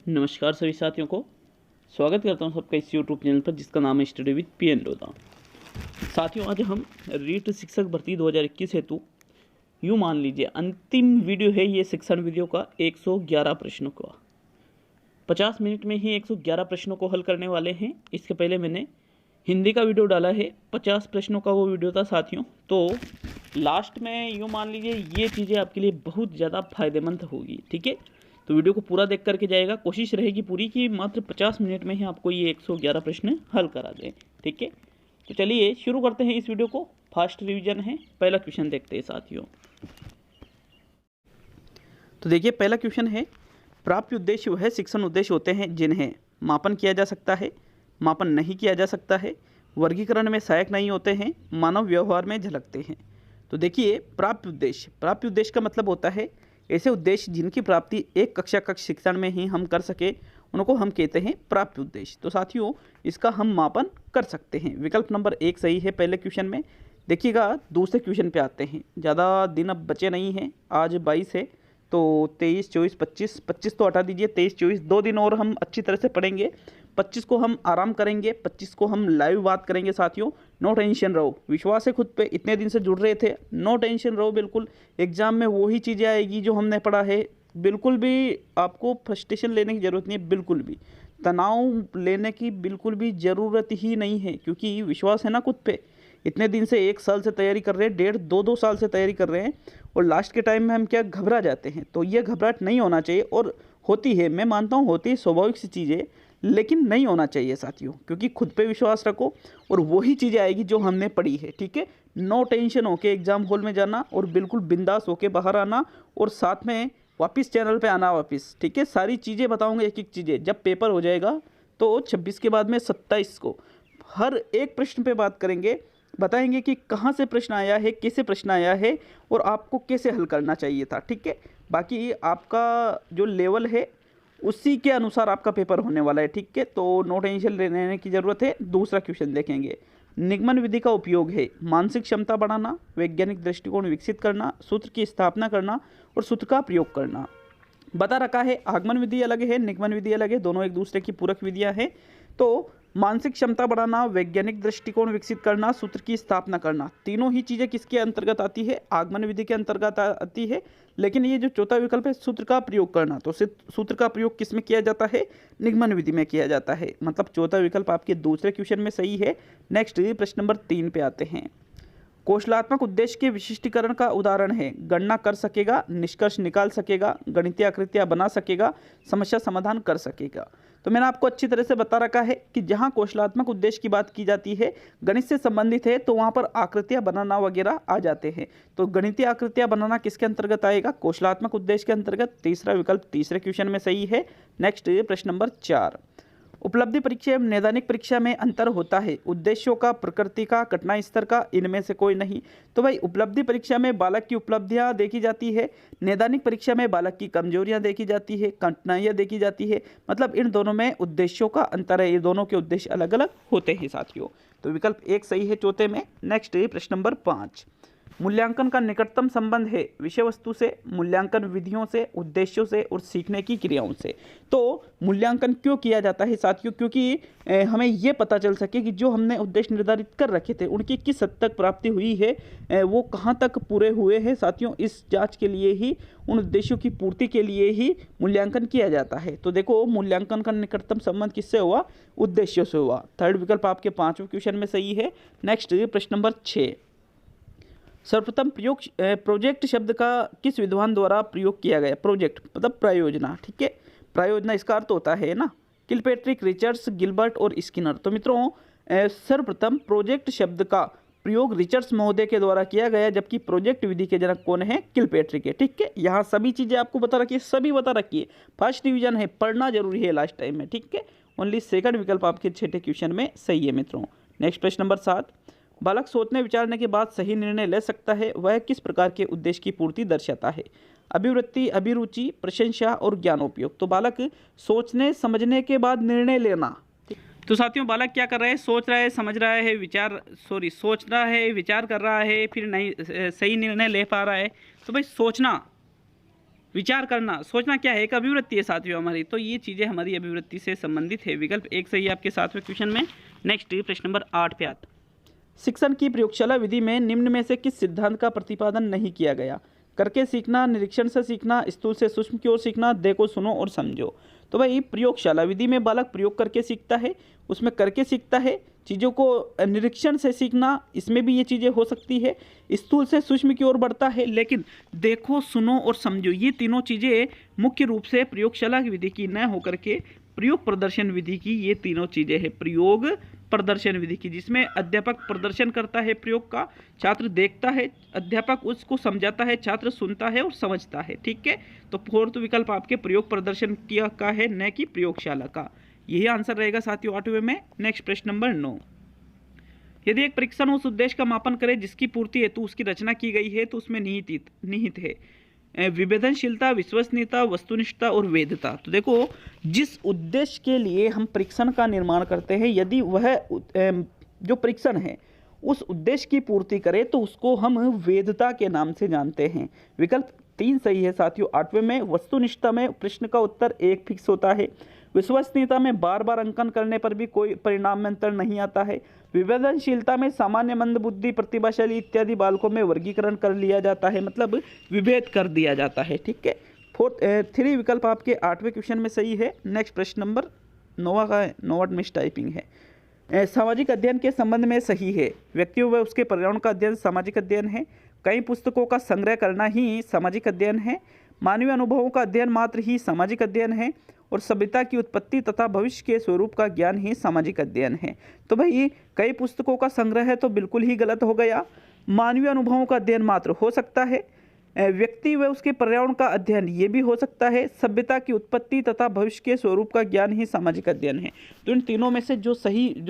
नमस्कार सभी साथियों को स्वागत करता हूं सबका इस यूट्यूब चैनल पर जिसका नाम है study with P N Lodha. साथियों, आज हम रीट शिक्षक भर्ती 2021 हेतु यूँ मान लीजिए अंतिम वीडियो है ये शिक्षण वीडियो का 111 प्रश्नों का। 50 मिनट में ही 111 प्रश्नों को हल करने वाले हैं। इसके पहले मैंने हिंदी का वीडियो डाला है, 50 प्रश्नों का वो वीडियो था साथियों। तो लास्ट में यूँ मान लीजिए ये चीज़ें आपके लिए बहुत ज़्यादा फायदेमंद होगी, ठीक है। तो वीडियो को पूरा देख करके जाएगा, कोशिश रहेगी पूरी कि मात्र 50 मिनट में ही आपको ये 111 प्रश्न हल करा दें, ठीक है। तो चलिए शुरू करते हैं इस वीडियो को। फास्ट रिवीजन है। पहला क्वेश्चन देखते हैं साथियों। तो देखिए, पहला क्वेश्चन है, प्राप्त उद्देश्य वह शिक्षण उद्देश्य होते हैं जिन्हें मापन किया जा सकता है, मापन नहीं किया जा सकता है, वर्गीकरण में सहायक नहीं होते हैं, मानव व्यवहार में झलकते हैं। तो देखिए, प्राप्त उद्देश्य का मतलब होता है ऐसे उद्देश्य जिनकी प्राप्ति एक कक्षा शिक्षण में ही हम कर सके, उनको हम कहते हैं प्राप्त उद्देश्य। तो साथियों, इसका हम मापन कर सकते हैं। विकल्प नंबर 1 सही है पहले क्वेश्चन में। देखिएगा, दूसरे क्वेश्चन पे आते हैं। ज़्यादा दिन अब बचे नहीं हैं, आज 22 है, तो 23, 24, 25 तो हटा दीजिए, 23, 24 2 दिन और हम अच्छी तरह से पढ़ेंगे। 25 को हम आराम करेंगे, 25 को हम लाइव बात करेंगे साथियों। नो टेंशन रहो, विश्वास है खुद पे, इतने दिन से जुड़ रहे थे, नो टेंशन रहो बिल्कुल। एग्जाम में वही चीज़ें आएगी जो हमने पढ़ा है। बिल्कुल भी आपको फ्रस्ट्रेशन लेने की ज़रूरत नहीं है, बिल्कुल भी तनाव लेने की बिल्कुल भी ज़रूरत ही नहीं है, क्योंकि विश्वास है ना खुद पे। इतने दिन से 1 साल से तैयारी कर रहे हैं, 1.5-2 साल से तैयारी कर रहे हैं, और लास्ट के टाइम में हम क्या घबरा जाते हैं। तो ये घबराहट नहीं होना चाहिए, और होती है, मैं मानता हूँ होती है, स्वाभाविक सी चीज़ है, लेकिन नहीं होना चाहिए साथियों, क्योंकि खुद पे विश्वास रखो और वही चीज़ें आएगी जो हमने पढ़ी है, ठीक है। नो टेंशन होके एग्जाम हॉल में जाना और बिल्कुल बिंदास होके बाहर आना, और साथ में वापस चैनल पे आना वापस, ठीक है। सारी चीज़ें बताऊंगा, एक एक चीज़ें। जब पेपर हो जाएगा तो 26 के बाद में 27 को हर एक प्रश्न पे बात करेंगे, बताएंगे कि कहाँ से प्रश्न आया है, कैसे प्रश्न आया है, और आपको कैसे हल करना चाहिए था, ठीक है। बाकी आपका जो लेवल है उसी के अनुसार आपका पेपर होने वाला है, ठीक है। तो नो टेंशन लेने की ज़रूरत है। दूसरा क्वेश्चन देखेंगे। निगमन विधि का उपयोग है मानसिक क्षमता बढ़ाना, वैज्ञानिक दृष्टिकोण विकसित करना, सूत्र की स्थापना करना और सूत्र का प्रयोग करना। बता रखा है आगमन विधि अलग है, निगमन विधि अलग है, दोनों एक दूसरे की पूरक विधियां हैं। तो मानसिक क्षमता बढ़ाना, वैज्ञानिक दृष्टिकोण विकसित करना, सूत्र की स्थापना करना, तीनों ही चीज़ें किसके अंतर्गत आती है? आगमन विधि के अंतर्गत आती है। लेकिन ये जो चौथा विकल्प है सूत्र का प्रयोग करना, तो सूत्र का प्रयोग किस में किया जाता है? निगमन विधि में किया जाता है। मतलब चौथा विकल्प आपके दूसरे क्वेश्चन में सही है। नेक्स्ट प्रश्न नंबर 3 पे आते हैं। कौशलात्मक उद्देश्य के विशिष्टीकरण का उदाहरण है गणना कर सकेगा, निष्कर्ष निकाल सकेगा, गणितीय आकृतियां बना सकेगा, समस्या समाधान कर सकेगा। तो मैंने आपको अच्छी तरह से बता रखा है कि जहां कौशलात्मक उद्देश्य की बात की जाती है, गणित से संबंधित है, तो वहां पर आकृतियां बनाना वगैरह आ जाते हैं। तो गणितीय आकृतियां बनाना किसके अंतर्गत आएगा? कौशलात्मक उद्देश्य के अंतर्गत। तीसरा विकल्प तीसरे क्वेश्चन में सही है। नेक्स्ट प्रश्न नंबर 4। उपलब्धि परीक्षा एवं नैदानिक परीक्षा में अंतर होता है उद्देश्यों का, प्रकृति का, कठिनाई स्तर का, इनमें से कोई नहीं। तो भाई उपलब्धि परीक्षा में बालक की उपलब्धियां देखी जाती है, नैदानिक परीक्षा में बालक की कमजोरियां देखी जाती है, कठिनाइयां देखी जाती है। मतलब इन दोनों में उद्देश्यों का अंतर है, ये दोनों के उद्देश्य अलग अलग होते हैं साथियों। तो विकल्प 1 सही है चौथे में। नेक्स्ट प्रश्न नंबर 5। मूल्यांकन का निकटतम संबंध है विषय वस्तु से, मूल्यांकन विधियों से, उद्देश्यों से और सीखने की क्रियाओं से। तो मूल्यांकन क्यों किया जाता है साथियों? क्योंकि हमें ये पता चल सके कि जो हमने उद्देश्य निर्धारित कर रखे थे उनकी किस हद तक प्राप्ति हुई है, वो कहाँ तक पूरे हुए हैं साथियों। इस जांच के लिए ही, उन उद्देश्यों की पूर्ति के लिए ही मूल्यांकन किया जाता है। तो देखो, मूल्यांकन का निकटतम संबंध किससे हुआ? उद्देश्यों से हुआ। थर्ड विकल्प आपके 5वें क्वेश्चन में सही है। नेक्स्ट प्रश्न नंबर 6। सर्वप्रथम प्रोजेक्ट शब्द का किस विद्वान द्वारा प्रयोग किया गया? प्रोजेक्ट मतलब प्रयोजना, ठीक है। प्रयोजना इसका अर्थ होता है ना किलपेट्रिक, रिचर्ड्स, गिलबर्ट और स्किनर। तो मित्रों, सर्वप्रथम प्रोजेक्ट शब्द का प्रयोग रिचर्ड्स महोदय के द्वारा किया गया, जबकि प्रोजेक्ट विधि के जनक कौन है? किलपेट्रिक है, ठीक है। यहाँ सभी चीज़ें आपको बता रखी है, सभी बता रखी है। फर्स्ट डिवीजन है, पढ़ना जरूरी है लास्ट टाइम में, ठीक है। ओनली सेकंड विकल्प आपके 6ठे क्वेश्चन में सही है मित्रों। नेक्स्ट प्रश्न नंबर 7। बालक सोचने विचारने के बाद सही निर्णय ले सकता है, वह किस प्रकार के उद्देश्य की पूर्ति दर्शाता है? अभिवृत्ति, अभिरुचि, प्रशंसा और ज्ञानोपयोग। तो बालक सोचने समझने के बाद निर्णय लेना। तो साथियों, बालक क्या कर रहा है? सोच रहा है, समझ रहा है, सोच रहा है, विचार कर रहा है, फिर नहीं सही निर्णय ले पा रहा है। तो भाई सोचना, विचार करना, सोचना क्या है, एक अभिवृत्ति है साथियों हमारी, तो ये चीज़ें हमारी अभिवृत्ति से संबंधित है। विकल्प एक सही है आपके 7वें क्वेश्चन में। नेक्स्ट प्रश्न नंबर 8 पे आता, शिक्षण की प्रयोगशाला विधि में निम्न में से किस सिद्धांत का प्रतिपादन नहीं किया गया? करके सीखना, निरीक्षण से सीखना, स्थूल से सूक्ष्म की ओर सीखना, देखो सुनो और समझो। तो भाई प्रयोगशाला विधि में बालक प्रयोग करके सीखता है, उसमें करके सीखता है, चीज़ों को निरीक्षण से सीखना, इसमें भी ये चीज़ें हो सकती है, स्थूल से सूक्ष्म की ओर बढ़ता है, लेकिन देखो सुनो और समझो ये तीनों चीज़ें मुख्य रूप से प्रयोगशाला की विधि की न होकर के प्रयोग प्रदर्शन विधि की ये तीनों चीज़ें हैं। प्रयोग प्रदर्शन विधि की, जिसमें अध्यापक प्रदर्शन करता है प्रयोग का, छात्र देखता है, अध्यापक उसको समझाता है, छात्र सुनता है और समझता है। ठीक है, तो फोर्थ विकल्प आपके प्रयोग प्रदर्शन किया का है, न कि प्रयोगशाला का। यही आंसर रहेगा साथियों 8वें में। नेक्स्ट प्रश्न नंबर 9, यदि एक परीक्षण उस उद्देश्य का मापन करे जिसकी पूर्ति हेतु उसकी रचना की गई है तो उसमें निहित है विभेदनशीलता, विश्वसनीयता, वस्तुनिष्ठता और वैधता। तो देखो जिस उद्देश्य के लिए हम परीक्षण का निर्माण करते हैं, यदि वह जो परीक्षण है उस उद्देश्य की पूर्ति करे तो उसको हम वैधता के नाम से जानते हैं। विकल्प 3 सही है साथियों 8वें में। वस्तुनिष्ठता में प्रश्न का उत्तर 1 फिक्स होता है। विश्वसनीयता में बार बार अंकन करने पर भी कोई परिणाम में अंतर नहीं आता है। विभेदनशीलता में सामान्य, मंदबुद्धि, प्रतिभाशाली इत्यादि बालकों में वर्गीकरण कर लिया जाता है, मतलब विभेद कर दिया जाता है। ठीक है, 3 विकल्प आपके 8वें क्वेश्चन में सही है। नेक्स्ट प्रश्न नंबर 9 का है, नोट मिस टाइपिंग है। सामाजिक अध्ययन के संबंध में सही है। व्यक्तियों व उसके पर्यावरण का अध्ययन सामाजिक अध्ययन है। कई पुस्तकों का संग्रह करना ही सामाजिक अध्ययन है। मानवीय अनुभवों का अध्ययन मात्र ही सामाजिक अध्ययन है। और सभ्यता की उत्पत्ति तथा भविष्य के स्वरूप का ज्ञान ही सामाजिक अध्ययन है। तो भाई कई पुस्तकों का संग्रह है तो बिल्कुल ही गलत हो गया। मानवीय अनुभवों का अध्ययन मात्र हो सकता है। व्यक्ति व उसके पर्यावरण का अध्ययन ये भी हो सकता है। सभ्यता की उत्पत्ति तथा भविष्य के स्वरूप का ज्ञान ही सामाजिक अध्ययन है। तो इन तीनों में से जो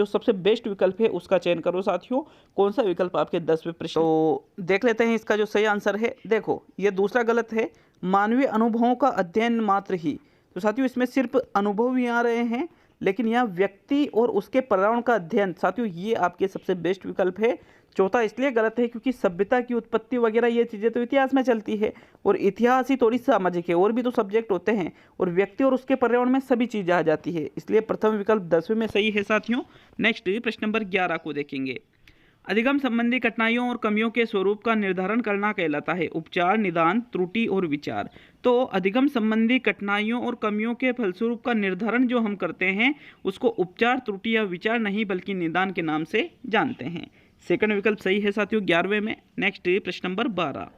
सबसे बेस्ट विकल्प है उसका चयन करो साथियों। कौन सा विकल्प आपके 10वें प्रश्न, तो देख लेते हैं इसका जो सही आंसर है। देखो ये दूसरा गलत है, मानवीय अनुभवों का अध्ययन मात्र ही। तो साथियों इसमें सिर्फ अनुभव ही आ रहे हैं, लेकिन यहाँ व्यक्ति और उसके पर्यावरण का अध्ययन साथियों ये आपके सबसे बेस्ट विकल्प है। चौथा इसलिए गलत है क्योंकि सभ्यता की उत्पत्ति वगैरह ये चीज़ें तो इतिहास में चलती है और इतिहास ही थोड़ी सामाजिक है, और भी तो सब्जेक्ट होते हैं, और व्यक्ति और उसके पर्यावरण में सभी चीज़ें आ जाती है। इसलिए प्रथम विकल्प 10वें में सही है साथियों। नेक्स्ट प्रश्न नंबर 11 को देखेंगे। अधिगम संबंधी कठिनाइयों और कमियों के स्वरूप का निर्धारण करना कहलाता है उपचार, निदान, त्रुटि और विचार। तो अधिगम संबंधी कठिनाइयों और कमियों के फलस्वरूप का निर्धारण जो हम करते हैं उसको उपचार, त्रुटि या विचार नहीं बल्कि निदान के नाम से जानते हैं। सेकंड विकल्प सही है साथियों 11वें में। नेक्स्ट प्रश्न नंबर 12,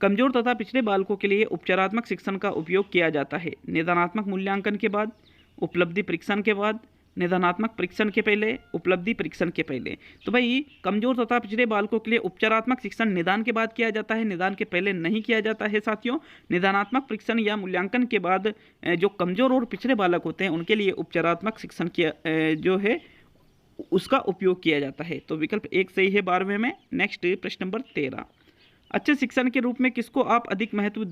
कमजोर तथा पिछड़े बालकों के लिए उपचारात्मक शिक्षण का उपयोग किया जाता है निदानात्मक मूल्यांकन के बाद, उपलब्धि परीक्षण के बाद, निदानात्मक परीक्षण के पहले, उपलब्धि परीक्षण के पहले। तो भाई कमजोर तथा पिछड़े बालकों के लिए उपचारात्मक शिक्षण निदान के बाद किया जाता है, निदान के पहले नहीं किया जाता है साथियों। निदानात्मक परीक्षण या मूल्यांकन के बाद जो कमजोर और पिछड़े बालक होते हैं उनके लिए उपचारात्मक शिक्षण किया जो है उसका उपयोग किया जाता है। तो विकल्प 1 सही है 12वें में। नेक्स्ट प्रश्न नंबर 13, अच्छे शिक्षण के रूप में किसको आप अधिक महत्व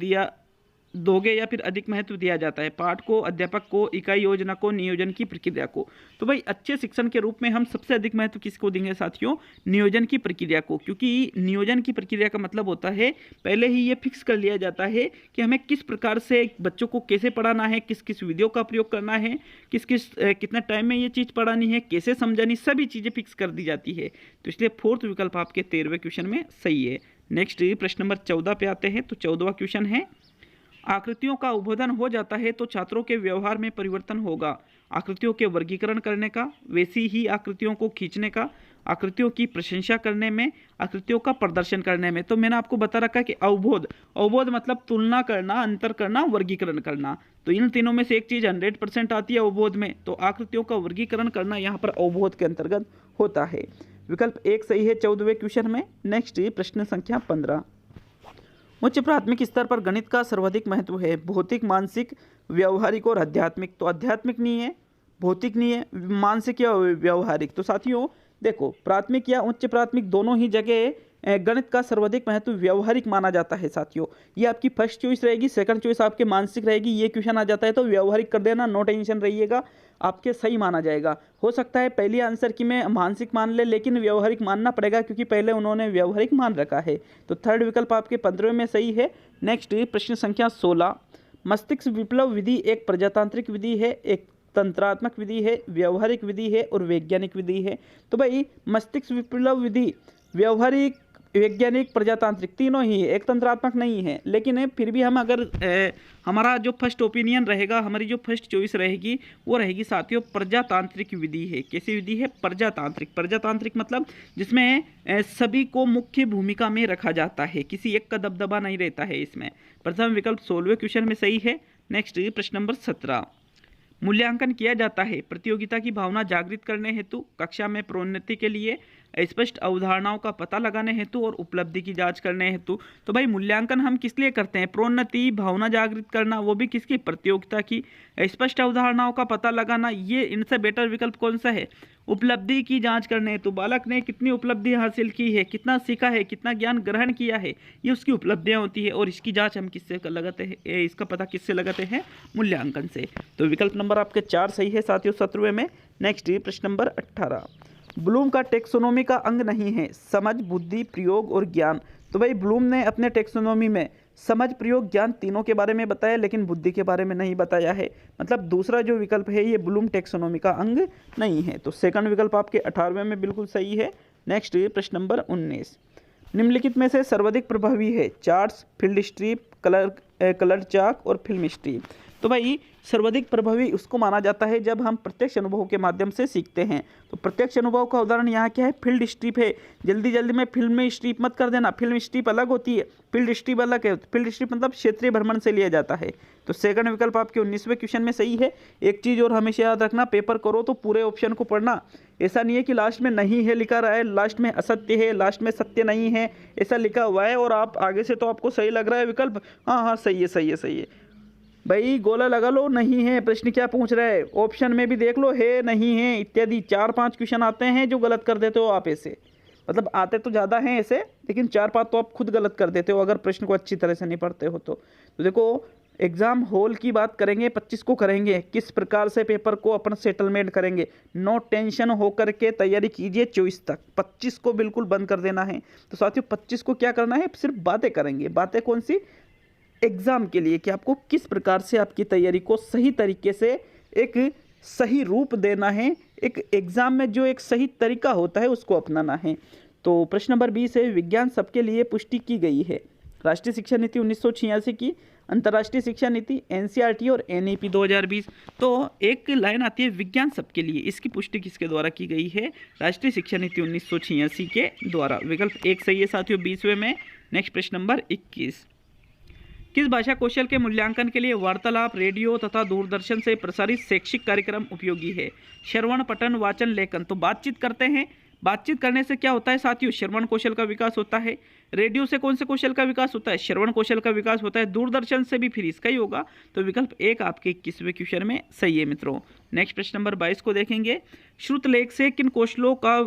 दोगे या फिर अधिक महत्व दिया जाता है? पाठ को, अध्यापक को, इकाई योजना को, नियोजन की प्रक्रिया को। तो भाई अच्छे शिक्षण के रूप में हम सबसे अधिक महत्व किसको देंगे साथियों? नियोजन की प्रक्रिया को, क्योंकि नियोजन की प्रक्रिया का मतलब होता है पहले ही ये फिक्स कर लिया जाता है कि हमें किस प्रकार से बच्चों को कैसे पढ़ाना है, किस किस विधियों का प्रयोग करना है, कितना टाइम में ये चीज़ पढ़ानी है, कैसे समझानी, सभी चीज़ें फिक्स कर दी जाती है। तो इसलिए फोर्थ विकल्प आपके 13वें क्वेश्चन में सही है। नेक्स्ट प्रश्न नंबर 14 पे आते हैं। तो 14वां क्वेश्चन है, आकृतियों का उद्भोधन हो जाता है तो छात्रों के व्यवहार में परिवर्तन होगा। आकृतियों के वर्गीकरण करने का, वैसी ही आकृतियों को खींचने का, आकृतियों की प्रशंसा करने में, आकृतियों का प्रदर्शन करने में। तो मैंने आपको बता रखा कि अवबोध मतलब तुलना करना, अंतर करना, वर्गीकरण करना। तो इन तीनों में से एक चीज़ 100% आती है अवबोध में, तो आकृतियों का वर्गीकरण करना यहाँ पर अवबोध के अंतर्गत होता है। विकल्प 1 सही है 14वें क्वेश्चन में। नेक्स्ट प्रश्न संख्या 15, उच्च प्राथमिक स्तर पर गणित का सर्वाधिक महत्व है भौतिक, मानसिक, व्यवहारिक और आध्यात्मिक। तो आध्यात्मिक नहीं है, भौतिक नहीं है, मानसिक या व्यवहारिक। तो साथियों देखो प्राथमिक या उच्च प्राथमिक दोनों ही जगह गणित का सर्वाधिक महत्व व्यवहारिक माना जाता है साथियों। ये आपकी फर्स्ट चॉइस रहेगी, सेकंड चॉइस आपके मानसिक रहेगी। ये क्वेश्चन आ जाता है तो व्यवहारिक कर देना, नो टेंशन रहिएगा, आपके सही माना जाएगा। हो सकता है पहली आंसर की मैं मानसिक मान ले, लेकिन व्यवहारिक मानना पड़ेगा क्योंकि पहले उन्होंने व्यवहारिक मान रखा है। तो थर्ड विकल्प आपके 15वें में सही है। नेक्स्ट प्रश्न संख्या 16, मस्तिष्क विप्लव विधि एक प्रजातांत्रिक विधि है, एक तंत्रात्मक विधि है, व्यवहारिक विधि है और वैज्ञानिक विधि है। तो भाई मस्तिष्क विप्लव विधि व्यवहारिक, वैज्ञानिक, प्रजातांत्रिक तीनों ही है, एक तंत्रात्मक नहीं है। लेकिन फिर भी हम अगर हमारा जो फर्स्ट ओपिनियन रहेगा, हमारी जो फर्स्ट चॉइस रहेगी वो रहेगी साथियों प्रजातांत्रिक विधि है। कैसी विधि है? प्रजातांत्रिक। प्रजातांत्रिक मतलब जिसमें सभी को मुख्य भूमिका में रखा जाता है, किसी एक का दबदबा नहीं रहता है इसमें। प्रथम विकल्प 16वें क्वेश्चन में सही है। नेक्स्ट प्रश्न नंबर 17, मूल्यांकन किया जाता है प्रतियोगिता की भावना जागृत करने हेतु, कक्षा में प्रोन्नति के लिए, स्पष्ट अवधारणाओं का पता लगाने हेतु और उपलब्धि की जांच करने हेतु। तो भाई मूल्यांकन हम किस लिए करते हैं? प्रोन्नति, भावना जागृत करना, वो भी किसकी? प्रतियोगिता की। स्पष्ट अवधारणाओं का पता लगाना, ये इनसे बेटर विकल्प कौन सा है? उपलब्धि की जांच करने हेतु। बालक ने कितनी उपलब्धि हासिल की है, कितना सीखा है, कितना ज्ञान ग्रहण किया है, ये उसकी उपलब्धियां होती है और इसकी जांच हम किससे लगाते हैं? इसका पता किससे लगाते हैं? मूल्यांकन से। तो विकल्प नंबर आपके 4 सही है साथियों 17वें में। नेक्स्ट प्रश्न नंबर 18, ब्लूम का टेक्सोनोमी का अंग नहीं है समझ, बुद्धि, प्रयोग और ज्ञान। तो भाई ब्लूम ने अपने टेक्सोनोमी में समझ, प्रयोग, ज्ञान तीनों के बारे में बताया, लेकिन बुद्धि के बारे में नहीं बताया है। मतलब दूसरा जो विकल्प है ये ब्लूम टेक्सोनोमी का अंग नहीं है। तो सेकंड विकल्प आपके 18वें में बिल्कुल सही है। नेक्स्ट प्रश्न नंबर 19, निम्नलिखित में से सर्वाधिक प्रभावी है चार्ट्स, फील्ड स्ट्रिप, कलर चाक और फिल्म स्ट्रिप। तो भाई सर्वाधिक प्रभावी उसको माना जाता है जब हम प्रत्यक्ष अनुभव के माध्यम से सीखते हैं। तो प्रत्यक्ष अनुभव का उदाहरण यहाँ क्या है? फील्ड स्ट्रिप है। जल्दी जल्दी में फिल्म में स्ट्रिप मत कर देना, फिल्म स्ट्रिप अलग होती है, फील्ड स्ट्रिप अलग है। फील्ड स्ट्रिप मतलब क्षेत्रीय भ्रमण से लिया जाता है। तो सेकंड विकल्प आपके 19वें क्वेश्चन में सही है। एक चीज़ और हमेशा याद रखना, पेपर करो तो पूरे ऑप्शन को पढ़ना। ऐसा नहीं है कि लास्ट में नहीं है लिखा रहा है, लास्ट में असत्य है, लास्ट में सत्य नहीं है, ऐसा लिखा हुआ है और आप आगे से तो आपको सही लग रहा है विकल्प, हाँ हाँ सही है सही है सही है। भाई गोला लगा लो, नहीं है, प्रश्न क्या पूछ रहा है, ऑप्शन में भी देख लो, है, नहीं है इत्यादि। 4-5 क्वेश्चन आते हैं जो गलत कर देते हो आप ऐसे। मतलब आते तो ज़्यादा हैं ऐसे, लेकिन 4-5 तो आप खुद गलत कर देते हो अगर प्रश्न को अच्छी तरह से नहीं पढ़ते हो तो देखो एग्जाम हॉल की बात करेंगे, 25 को करेंगे, किस प्रकार से पेपर को अपन सेटलमेंट करेंगे। नो टेंशन होकर के तैयारी कीजिए 24 तक, 25 को बिल्कुल बंद कर देना है। तो साथियों 25 को क्या करना है? सिर्फ बातें करेंगे। बातें कौन सी? एग्ज़ाम के लिए, कि आपको किस प्रकार से आपकी तैयारी को सही तरीके से एक सही रूप देना है, एक एग्ज़ाम में जो एक सही तरीका होता है उसको अपनाना है। तो प्रश्न नंबर 20 है, विज्ञान सबके लिए पुष्टि की गई है राष्ट्रीय शिक्षा नीति 1986 की, अंतर्राष्ट्रीय शिक्षा नीति, एनसीईआरटी और एनईपी 2020। तो एक लाइन आती है विज्ञान सबके लिए, इसकी पुष्टि किसके द्वारा की गई है? राष्ट्रीय शिक्षा नीति 1986 के द्वारा। विकल्प 1 सही है साथियों 20वें में। नेक्स्ट प्रश्न नंबर 21, किस भाषा कौशल के मूल्यांकन के लिए वार्तालाप, रेडियो तथा दूरदर्शन से प्रसारित शैक्षिक कार्यक्रम उपयोगी है? श्रवण, पठन, वाचन, लेखन। तो बातचीत करते हैं, बातचीत करने से क्या होता है साथियों? श्रवण कौशल का विकास होता है। रेडियो से कौन से कौशल का विकास होता है? श्रवण कौशल का विकास होता है। दूरदर्शन से भी फिर इसका ही होगा। तो विकल्प 1 आपके 21वें क्वेश्चन में सही है मित्रों। नेक्स्ट प्रश्न नंबर 22 को देखेंगे, श्रुत लेख से किन कौशलों का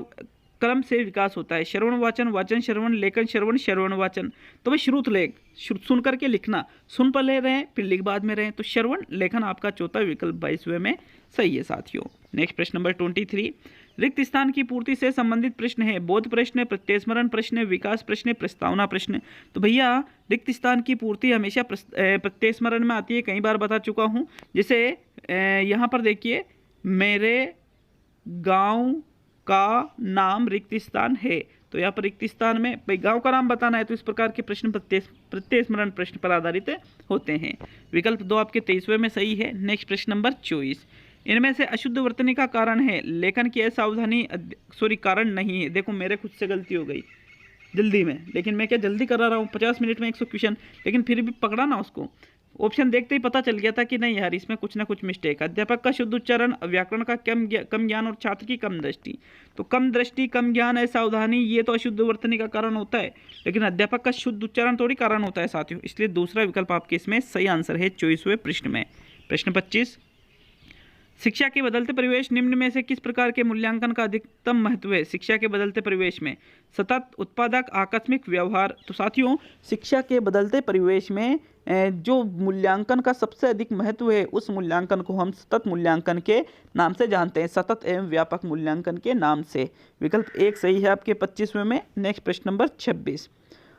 क्रम से विकास होता है? श्रवण वाचन, वाचन श्रवण, लेखन श्रवण, श्रवण वाचन। तो भाई श्रुत लेख, सुन करके लिखना, सुन पहले रहे फिर लिख बाद में रहे। तो श्रवण लेखन आपका चौथा विकल्प 22वें में सही है साथियों। नेक्स्ट प्रश्न नंबर 23, रिक्त स्थान की पूर्ति से संबंधित प्रश्न है बोध प्रश्न, प्रत्यस्मरण प्रश्न, विकास प्रश्न, प्रस्तावना प्रश्न। तो भैया रिक्त स्थान की पूर्ति हमेशा प्रत्यस्मरण में आती है, कई बार बता चुका हूँ। जैसे यहाँ पर देखिए, मेरे गाँव का नाम रिक्त स्थान है, तो यहाँ पर रिक्त स्थान में भाई गांव का नाम बताना है, तो इस प्रकार के प्रश्न प्रत्यस्मरण प्रश्न पर आधारित होते हैं। विकल्प 2 आपके 23वें में सही है। नेक्स्ट प्रश्न नंबर 24, इनमें से अशुद्ध वर्तनी का कारण है लेखन की असावधानी, कारण नहीं है। देखो मेरे खुद से गलती हो गई जल्दी में, लेकिन मैं क्या जल्दी करा रहा हूँ, 50 मिनट में 100 क्वेश्चन, लेकिन फिर भी पकड़ा ना उसको। ऑप्शन देखते ही पता चल गया था कि नहीं यार इसमें कुछ ना कुछ मिस्टेक है। अध्यापक का शुद्ध उच्चारण, व्याकरण का कम ज्ञान और छात्र की कम दृष्टि। तो कम दृष्टि, कम ज्ञान है, सावधानी, ये तो अशुद्ध वर्तनी का कारण होता है, लेकिन अध्यापक का शुद्ध उच्चारण थोड़ी कारण होता है साथियों। इसलिए दूसरा विकल्प आपके इसमें सही आंसर है 24वें प्रश्न में। प्रश्न 25, शिक्षा के बदलते परिवेश निम्न में से किस प्रकार के मूल्यांकन का अधिकतम महत्व है? शिक्षा के बदलते परिवेश में सतत, उत्पादक, आकस्मिक, व्यवहार। तो साथियों, शिक्षा के बदलते परिवेश में जो मूल्यांकन का सबसे अधिक महत्व है उस मूल्यांकन को हम सतत मूल्यांकन के नाम से जानते हैं, सतत एवं व्यापक मूल्यांकन के नाम से। विकल्प 1 सही है आपके 25वें में। नेक्स्ट प्रश्न नंबर 26।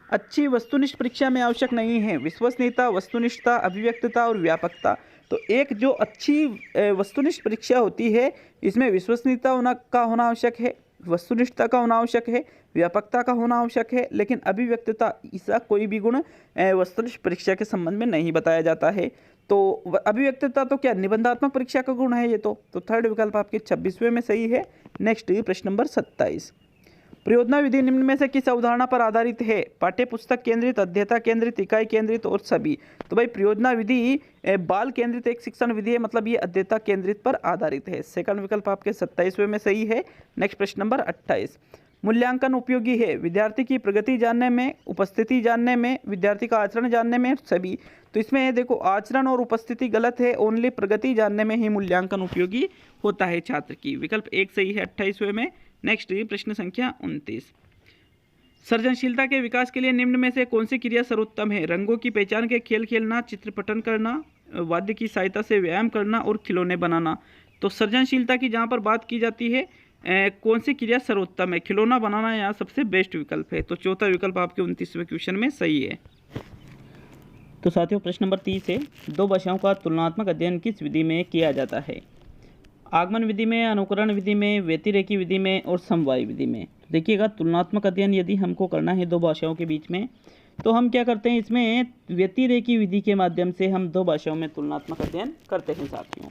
अच्छी वस्तुनिष्ठ परीक्षा में आवश्यक नहीं है विश्वसनीयता, वस्तुनिष्ठता, अभिव्यक्तता और व्यापकता। तो एक जो अच्छी वस्तुनिष्ठ परीक्षा होती है इसमें विश्वसनीयता का होना आवश्यक है, वस्तुनिष्ठता का होना आवश्यक है, व्यापकता का होना आवश्यक है, लेकिन अभिव्यक्तता इसका कोई भी गुण वस्तुनिष्ठ परीक्षा के संबंध में नहीं बताया जाता है। तो अभिव्यक्तता तो क्या निबंधात्मक परीक्षा का गुण है ये तो थर्ड विकल्प आपके 26वें में सही है। नेक्स्ट प्रश्न नंबर 27। परियोजना विधि निम्न में से किस अवधारणा पर आधारित है? पाठ्य पुस्तक केंद्रित, अध्येता केंद्रित, इकाई केंद्रित और सभी। तो भाई परियोजना विधि बाल केंद्रित एक शिक्षण विधि है, मतलब ये अध्येता केंद्रित पर आधारित है। सेकंड विकल्प आपके 27वें में सही है। नेक्स्ट प्रश्न नंबर 28। मूल्यांकन उपयोगी है विद्यार्थी की प्रगति जानने में, उपस्थिति जानने में, विद्यार्थी का आचरण जानने में, सभी। तो इसमें देखो आचरण और उपस्थिति गलत है, ओनली प्रगति जानने में ही मूल्यांकन उपयोगी होता है छात्र की। विकल्प 1 सही है 28वें में। नेक्स्ट प्रश्न संख्या 29। सृजनशीलता के विकास के लिए निम्न में से कौन सी क्रिया सर्वोत्तम है? रंगों की पहचान के खेल खेलना, चित्रपटन करना, वाद्य की सहायता से व्यायाम करना और खिलौने बनाना। तो सृजनशीलता की जहाँ पर बात की जाती है कौन सी क्रिया सर्वोत्तम है? खिलौना बनाना यहाँ सबसे बेस्ट विकल्प है। तो चौथा विकल्प आपके 29वें क्वेश्चन में सही है। तो साथियों प्रश्न नंबर 30 है, दो भाषाओं का तुलनात्मक अध्ययन किस विधि में किया जाता है? आगमन विधि में, अनुकरण विधि में, व्यतिरेकी विधि में और समवाय विधि में। देखिएगा तुलनात्मक अध्ययन यदि हमको करना है दो भाषाओं के बीच में तो हम क्या करते हैं, इसमें व्यतिरेकी विधि के माध्यम से हम दो भाषाओं में तुलनात्मक अध्ययन करते हैं साथियों।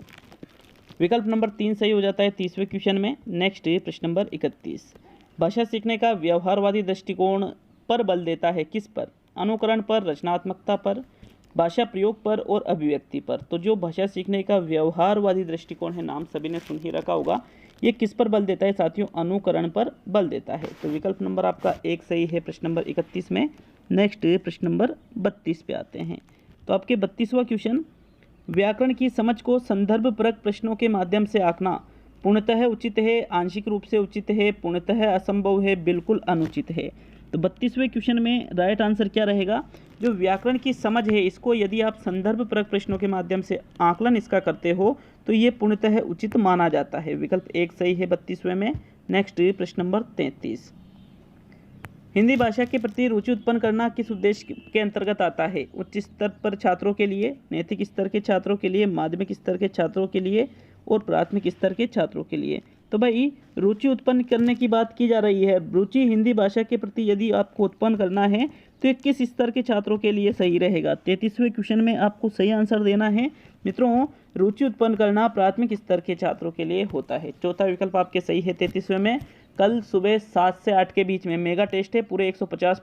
विकल्प नंबर 3 सही हो जाता है 30वें क्वेश्चन में। नेक्स्ट प्रश्न नंबर 31। भाषा सीखने का व्यवहारवादी दृष्टिकोण पर बल देता है किस पर? अनुकरण पर, रचनात्मकता पर, भाषा प्रयोग पर और अभिव्यक्ति पर। तो जो भाषा सीखने का व्यवहारवादी दृष्टिकोण है, नाम सभी ने सुन ही रखा होगा, ये किस पर बल देता है साथियों? अनुकरण पर बल देता है। तो विकल्प नंबर आपका 1 सही है प्रश्न नंबर 31 में। नेक्स्ट प्रश्न नंबर 32 पे आते हैं। तो आपके 32वां क्वेश्चन, व्याकरण की समझ को संदर्भपरक प्रश्नों के माध्यम से आंकना पूर्णतः उचित है, आंशिक रूप से उचित है, पूर्णतः असंभव है, बिल्कुल अनुचित है। तो 32वें क्वेश्चन में राइट आंसर क्या रहेगा? जो व्याकरण की समझ है इसको यदि आप संदर्भपरक प्रश्नों के माध्यम से आकलन इसका करते हो तो ये पूर्णतः उचित माना जाता है। विकल्प 1 सही है 32वें में। नेक्स्ट प्रश्न नंबर 33। हिंदी भाषा के प्रति रुचि उत्पन्न करना किस उद्देश्य के अंतर्गत आता है? उच्च स्तर पर छात्रों के लिए, नैतिक स्तर के छात्रों के लिए, माध्यमिक स्तर के छात्रों के लिए और प्राथमिक स्तर के छात्रों के लिए। तो भाई रुचि उत्पन्न करने की बात की जा रही है। रुचि हिंदी भाषा के प्रति यदि आपको उत्पन्न करना है तो ये किस स्तर के छात्रों के लिए सही रहेगा? 33वें क्वेश्चन में आपको सही आंसर देना है मित्रों। रुचि उत्पन्न करना प्राथमिक स्तर के छात्रों के लिए होता है। चौथा विकल्प आपके सही है 33वें में। कल सुबह 7 से 8 के बीच में मेगा टेस्ट है पूरे 150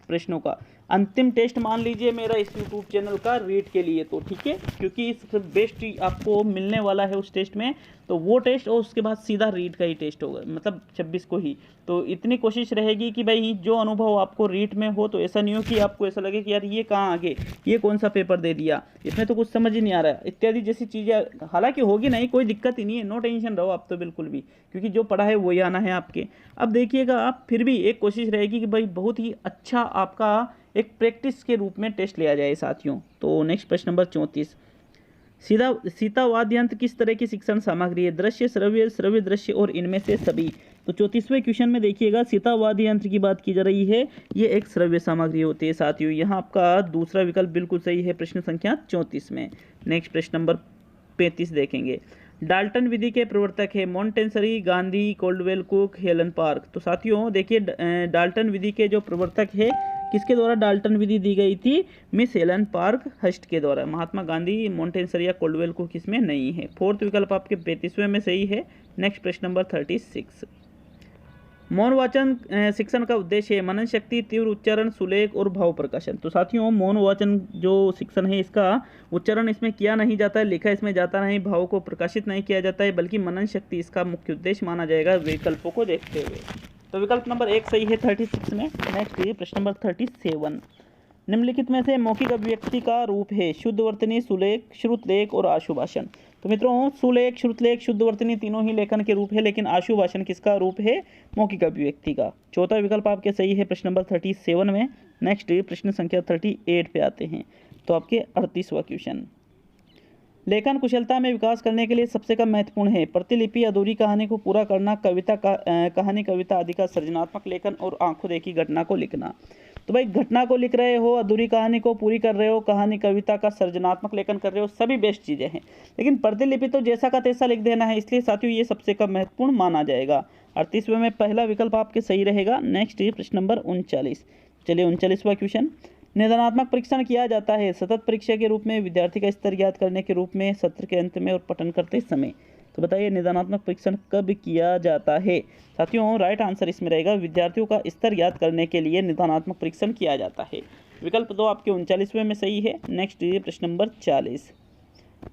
प्रश्नों का। अंतिम टेस्ट मान लीजिए मेरा इस यूट्यूब चैनल का रीड के लिए, तो ठीक है, क्योंकि इस बेस्ट आपको मिलने वाला है उस टेस्ट में, तो वो टेस्ट और उसके बाद सीधा रीड का ही टेस्ट होगा, मतलब 26 को ही। तो इतनी कोशिश रहेगी कि भाई जो अनुभव आपको रीड में हो, तो ऐसा नहीं हो कि आपको ऐसा लगे कि यार ये कहाँ आगे, ये कौन सा पेपर दे दिया, इसमें तो कुछ समझ ही नहीं आ रहा है इत्यादि जैसी चीज़ें। हालांकि होगी नहीं, कोई दिक्कत ही नहीं है, नो टेंशन रहो आप तो बिल्कुल भी, क्योंकि जो पढ़ा है वही आना है आपके। अब देखिएगा आप, फिर भी एक कोशिश रहेगी कि भाई बहुत ही अच्छा आपका एक प्रैक्टिस के रूप में टेस्ट लिया जाए साथियों। तो नेक्स्ट प्रश्न नंबर 34। सीता वाद्य यंत्र किस तरह की शिक्षण सामग्री है? दृश्य, श्रव्य, श्रव्य दृश्य और इनमें से सभी। तो 34वें क्वेश्चन में देखिएगा सीता वाद्य यंत्र की बात की जा रही है, ये एक श्रव्य सामग्री होती है साथियों। यहाँ आपका दूसरा विकल्प बिल्कुल सही है प्रश्न संख्या 34 में। नेक्स्ट प्रश्न नंबर 35 देखेंगे। डाल्टन विधि के प्रवर्तक है Montessori, Gandhi, Caldwell, Cook, Helen Park. तो साथियों देखिए डाल्टन विधि के जो प्रवर्तक है, किसके द्वारा डाल्टन विधि दी गई थी? मिस हेलन पार्क हस्ट के द्वारा। महात्मा गांधी, मॉन्टेसरी या कोल्डवेल कुक इसमें नहीं है। फोर्थ विकल्प आपके 35वें में सही है। नेक्स्ट प्रश्न नंबर 36। मौन वाचन शिक्षण का उद्देश्य है मनन शक्ति, तीव्र उच्चारण, सुलेख और भाव प्रकाशन। तो साथियों मौन वाचन जो शिक्षण है इसका उच्चारण इसमें किया नहीं जाता है, लिखा इसमें जाता नहीं, भाव को प्रकाशित नहीं किया जाता है, बल्कि मनन शक्ति इसका मुख्य उद्देश्य माना जाएगा विकल्पों को देखते हुए। तो विकल्प नंबर 1 सही है 36 में। नेक्स्ट ये प्रश्न नंबर 37। निम्नलिखित में से मौखिक अभिव्यक्ति का रूप है शुद्ध वर्तनी, सुलेख, श्रुतलेख और आशुभाषण। तो मित्रों सुलेख, श्रुतलेख, शुद्धवर्तनी तीनों ही लेखन के रूप है, लेकिन आशु भाषण किसका रूप है? मौखिक अभिव्यक्ति का। चौथा विकल्प आपके सही है प्रश्न नंबर 37 में। नेक्स्ट प्रश्न संख्या 38 पे आते हैं, तो आपके 38वां क्वेश्चन, लेखन कुशलता में विकास करने के लिए सबसे कम महत्वपूर्ण है प्रतिलिपि, अधूरी कहानी को पूरा करना, कविता का कहानी, कविता आदि का सृजनात्मक लेखन और आंखों देखी घटना को लिखना। तो भाई घटना को लिख रहे हो, अधूरी कहानी को पूरी कर रहे हो, कहानी कविता का सृजनात्मक लेखन कर रहे हो, सभी बेस्ट चीज़ें हैं, लेकिन प्रतिलिपि तो जैसा का तैसा लिख देना है, इसलिए साथियों ये सबसे कम महत्वपूर्ण माना जाएगा। 38वें में पहला विकल्प आपके सही रहेगा। नेक्स्ट प्रश्न नंबर 39। चलिए 39वां क्वेश्चन, निदानात्मक परीक्षण किया जाता है सतत परीक्षा के रूप में, विद्यार्थी का स्तर ज्ञात करने के रूप में, सत्र के अंत में और पठन करते समय। तो बताइए निदानात्मक परीक्षण कब किया जाता है? साथियों राइट आंसर इसमें रहेगा विद्यार्थियों का स्तर ज्ञात करने के लिए निदानात्मक परीक्षण किया जाता है। विकल्प 2 आपके 39वें में सही है। नेक्स्ट प्रश्न नंबर 40,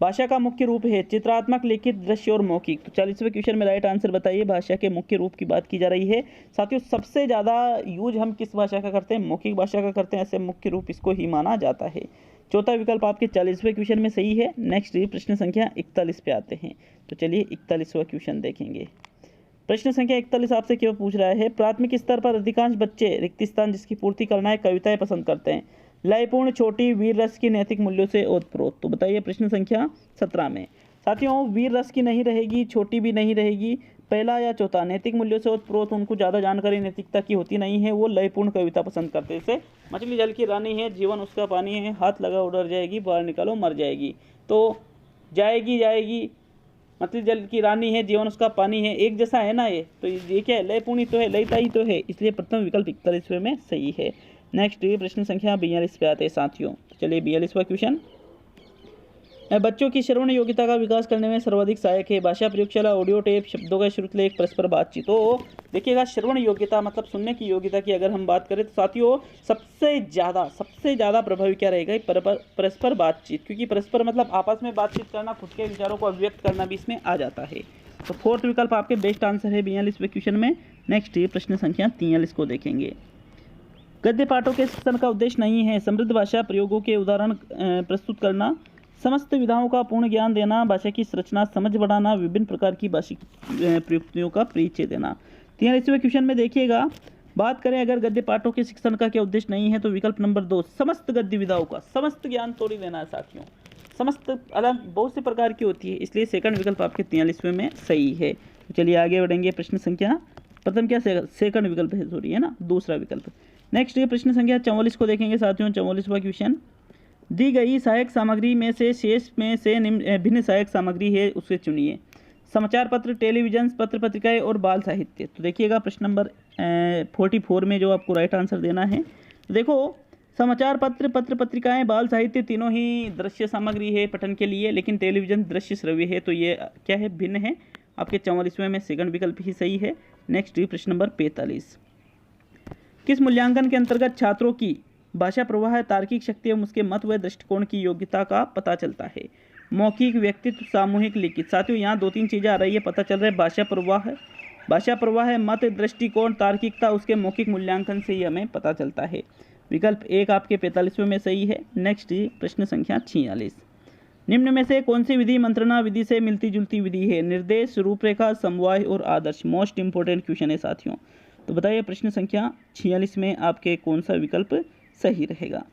भाषा का मुख्य रूप है चित्रात्मक, लिखित, दृश्य और मौखिक। तो 40वें क्वेश्चन में राइट आंसर बताइए। भाषा के मुख्य रूप की बात की जा रही है। साथियों सबसे ज़्यादा यूज हम किस भाषा का करते हैं? मौखिक भाषा का करते हैं, ऐसे मुख्य रूप इसको ही माना जाता है। चौथा विकल्प आपके 40वें क्वेश्चन में सही है। नेक्स्ट प्रश्न संख्या 41 पे आते हैं, तो चलिए 41वां क्वेश्चन देखेंगे। प्रश्न संख्या 41 आपसे क्यों पूछ रहा है? प्राथमिक स्तर पर अधिकांश बच्चे रिक्त स्थान जिसकी पूर्ति करना है कविताएं पसंद करते हैं, लयपूर्ण, छोटी, वीर रस की नैतिक मूल्यों से ओतप्रोत। तो बताइए प्रश्न संख्या 17 में। साथियों वीर रस की नहीं रहेगी, छोटी भी नहीं रहेगी, पहला या चौथा नैतिक मूल्यों से ओतप्रोत, उनको ज़्यादा जानकारी नैतिकता की होती नहीं है, वो लयपूर्ण कविता पसंद करते हैं। जैसे मछली जल की रानी है, जीवन उसका पानी है, हाथ लगा उड़र जाएगी, बाहर निकालो मर जाएगी। तो जाएगी मछली जल की रानी है, जीवन उसका पानी है, एक जैसा है ना ये, तो ये क्या है? लयपूर्णी तो है, लयताई तो है, इसलिए प्रथम विकल्प 41वें में सही है। नेक्स्ट प्रश्न संख्या 42 पे आते हैं साथियों। तो चलिए 42वां क्वेश्चन, बच्चों की श्रवण योग्यता का विकास करने में सर्वाधिक सहायक है भाषा प्रयोगशाला, ऑडियो टेप, शब्दों का श्रुतलेख, परस्पर बातचीत। तो देखिएगा श्रवण योग्यता मतलब सुनने की योग्यता की अगर हम बात करें तो साथियों सबसे ज़्यादा प्रभावी क्या रहेगा? परस्पर बातचीत, क्योंकि परस्पर मतलब आपस में बातचीत करना, खुद के विचारों को अभिव्यक्त करना भी इसमें आ जाता है। तो फोर्थ विकल्प आपके बेस्ट आंसर है 42वें क्वेश्चन में। नेक्स्ट प्रश्न संख्या 43 को देखेंगे। गद्य पाठों के शिक्षण का उद्देश्य नहीं है समृद्ध भाषा प्रयोगों के उदाहरण प्रस्तुत करना, समस्त विधाओं का पूर्ण ज्ञान देना, भाषा की संरचना समझ बढ़ाना, विभिन्न प्रकार की भाषिक प्रयुक्तियों का परिचय देना। 43वें क्वेश्चन में देखिएगा, बात करें अगर गद्य पाठों के शिक्षण का क्या उद्देश्य नहीं है, तो विकल्प नंबर 2 समस्त गद्य विधाओं का, समस्त ज्ञान थोड़ी देना है साथियों, समस्त अलग बहुत से प्रकार की होती है, इसलिए सेकंड विकल्प आपके 43वें में सही है। तो चलिए आगे बढ़ेंगे। प्रश्न संख्या प्रथम क्या सेकंड विकल्प है, सॉरी है ना, दूसरा विकल्प। नेक्स्ट ये प्रश्न संख्या 44 को देखेंगे साथियों। 44वां क्वेश्चन, दी गई सहायक सामग्री में से शेष में से भिन्न सहायक सामग्री है उसे चुनिए। समाचार पत्र, टेलीविजन, पत्र पत्रिकाएं और बाल साहित्य। तो देखिएगा प्रश्न नंबर 44 में जो आपको राइट आंसर देना है। तो देखो समाचार पत्र, पत्र पत्रिकाएं, बाल साहित्य तीनों ही दृश्य सामग्री है पठन के लिए, लेकिन टेलीविजन दृश्य श्रव्य है, तो ये क्या है? भिन्न है। आपके 44वें में सेकंड विकल्प ही सही है। नेक्स्ट प्रश्न नंबर 45, किस मूल्यांकन के अंतर्गत छात्रों की भाषा प्रवाह, तार्किक शक्ति एवं उसके मत व दृष्टिकोण की योग्यता का पता चलता है? मौखिक, व्यक्तित्व, सामूहिक, लिखित। साथियों यहाँ 2-3 चीज़ें आ रही है, पता चल रहा है भाषा प्रवाह है, मत, दृष्टिकोण, तार्किकता, उसके मौखिक मूल्यांकन से ही हमें पता चलता है। विकल्प 1 आपके 45वें में सही है। नेक्स्ट प्रश्न संख्या 46, निम्न में से कौन सी विधि मंत्रणा विधि से मिलती जुलती विधि है? निर्देश, रूपरेखा, समवाय और आदर्श। मोस्ट इंपोर्टेंट क्वेश्चन है साथियों। तो बताइए प्रश्न संख्या 46 में आपके कौन सा विकल्प सही रहेगा?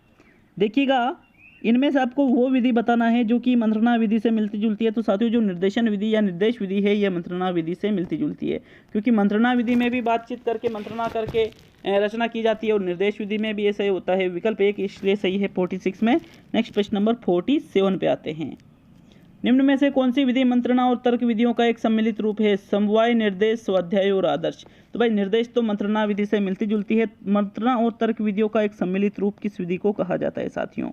देखिएगा इनमें से आपको वो विधि बताना है जो कि मंत्रणा विधि से मिलती जुलती है। तो साथियों जो निर्देशन विधि या निर्देश विधि है यह मंत्रणा विधि से मिलती जुलती है, क्योंकि मंत्रणा विधि में भी बातचीत करके मंत्रणा करके रचना की जाती है और निर्देश विधि में भी ऐसा ही होता है। विकल्प 1 इसलिए सही है 46 में। नेक्स्ट प्रश्न नंबर 47 पे आते हैं। निम्न में से कौन सी विधि मंत्रणा और तर्क विधियों का एक सम्मिलित रूप है? समवाय, निर्देश, स्वाध्याय और आदर्श। तो भाई निर्देश तो मंत्रणा विधि से मिलती जुलती है, मंत्रणा और तर्क विधियों का एक सम्मिलित रूप किस विधि को कहा जाता है साथियों?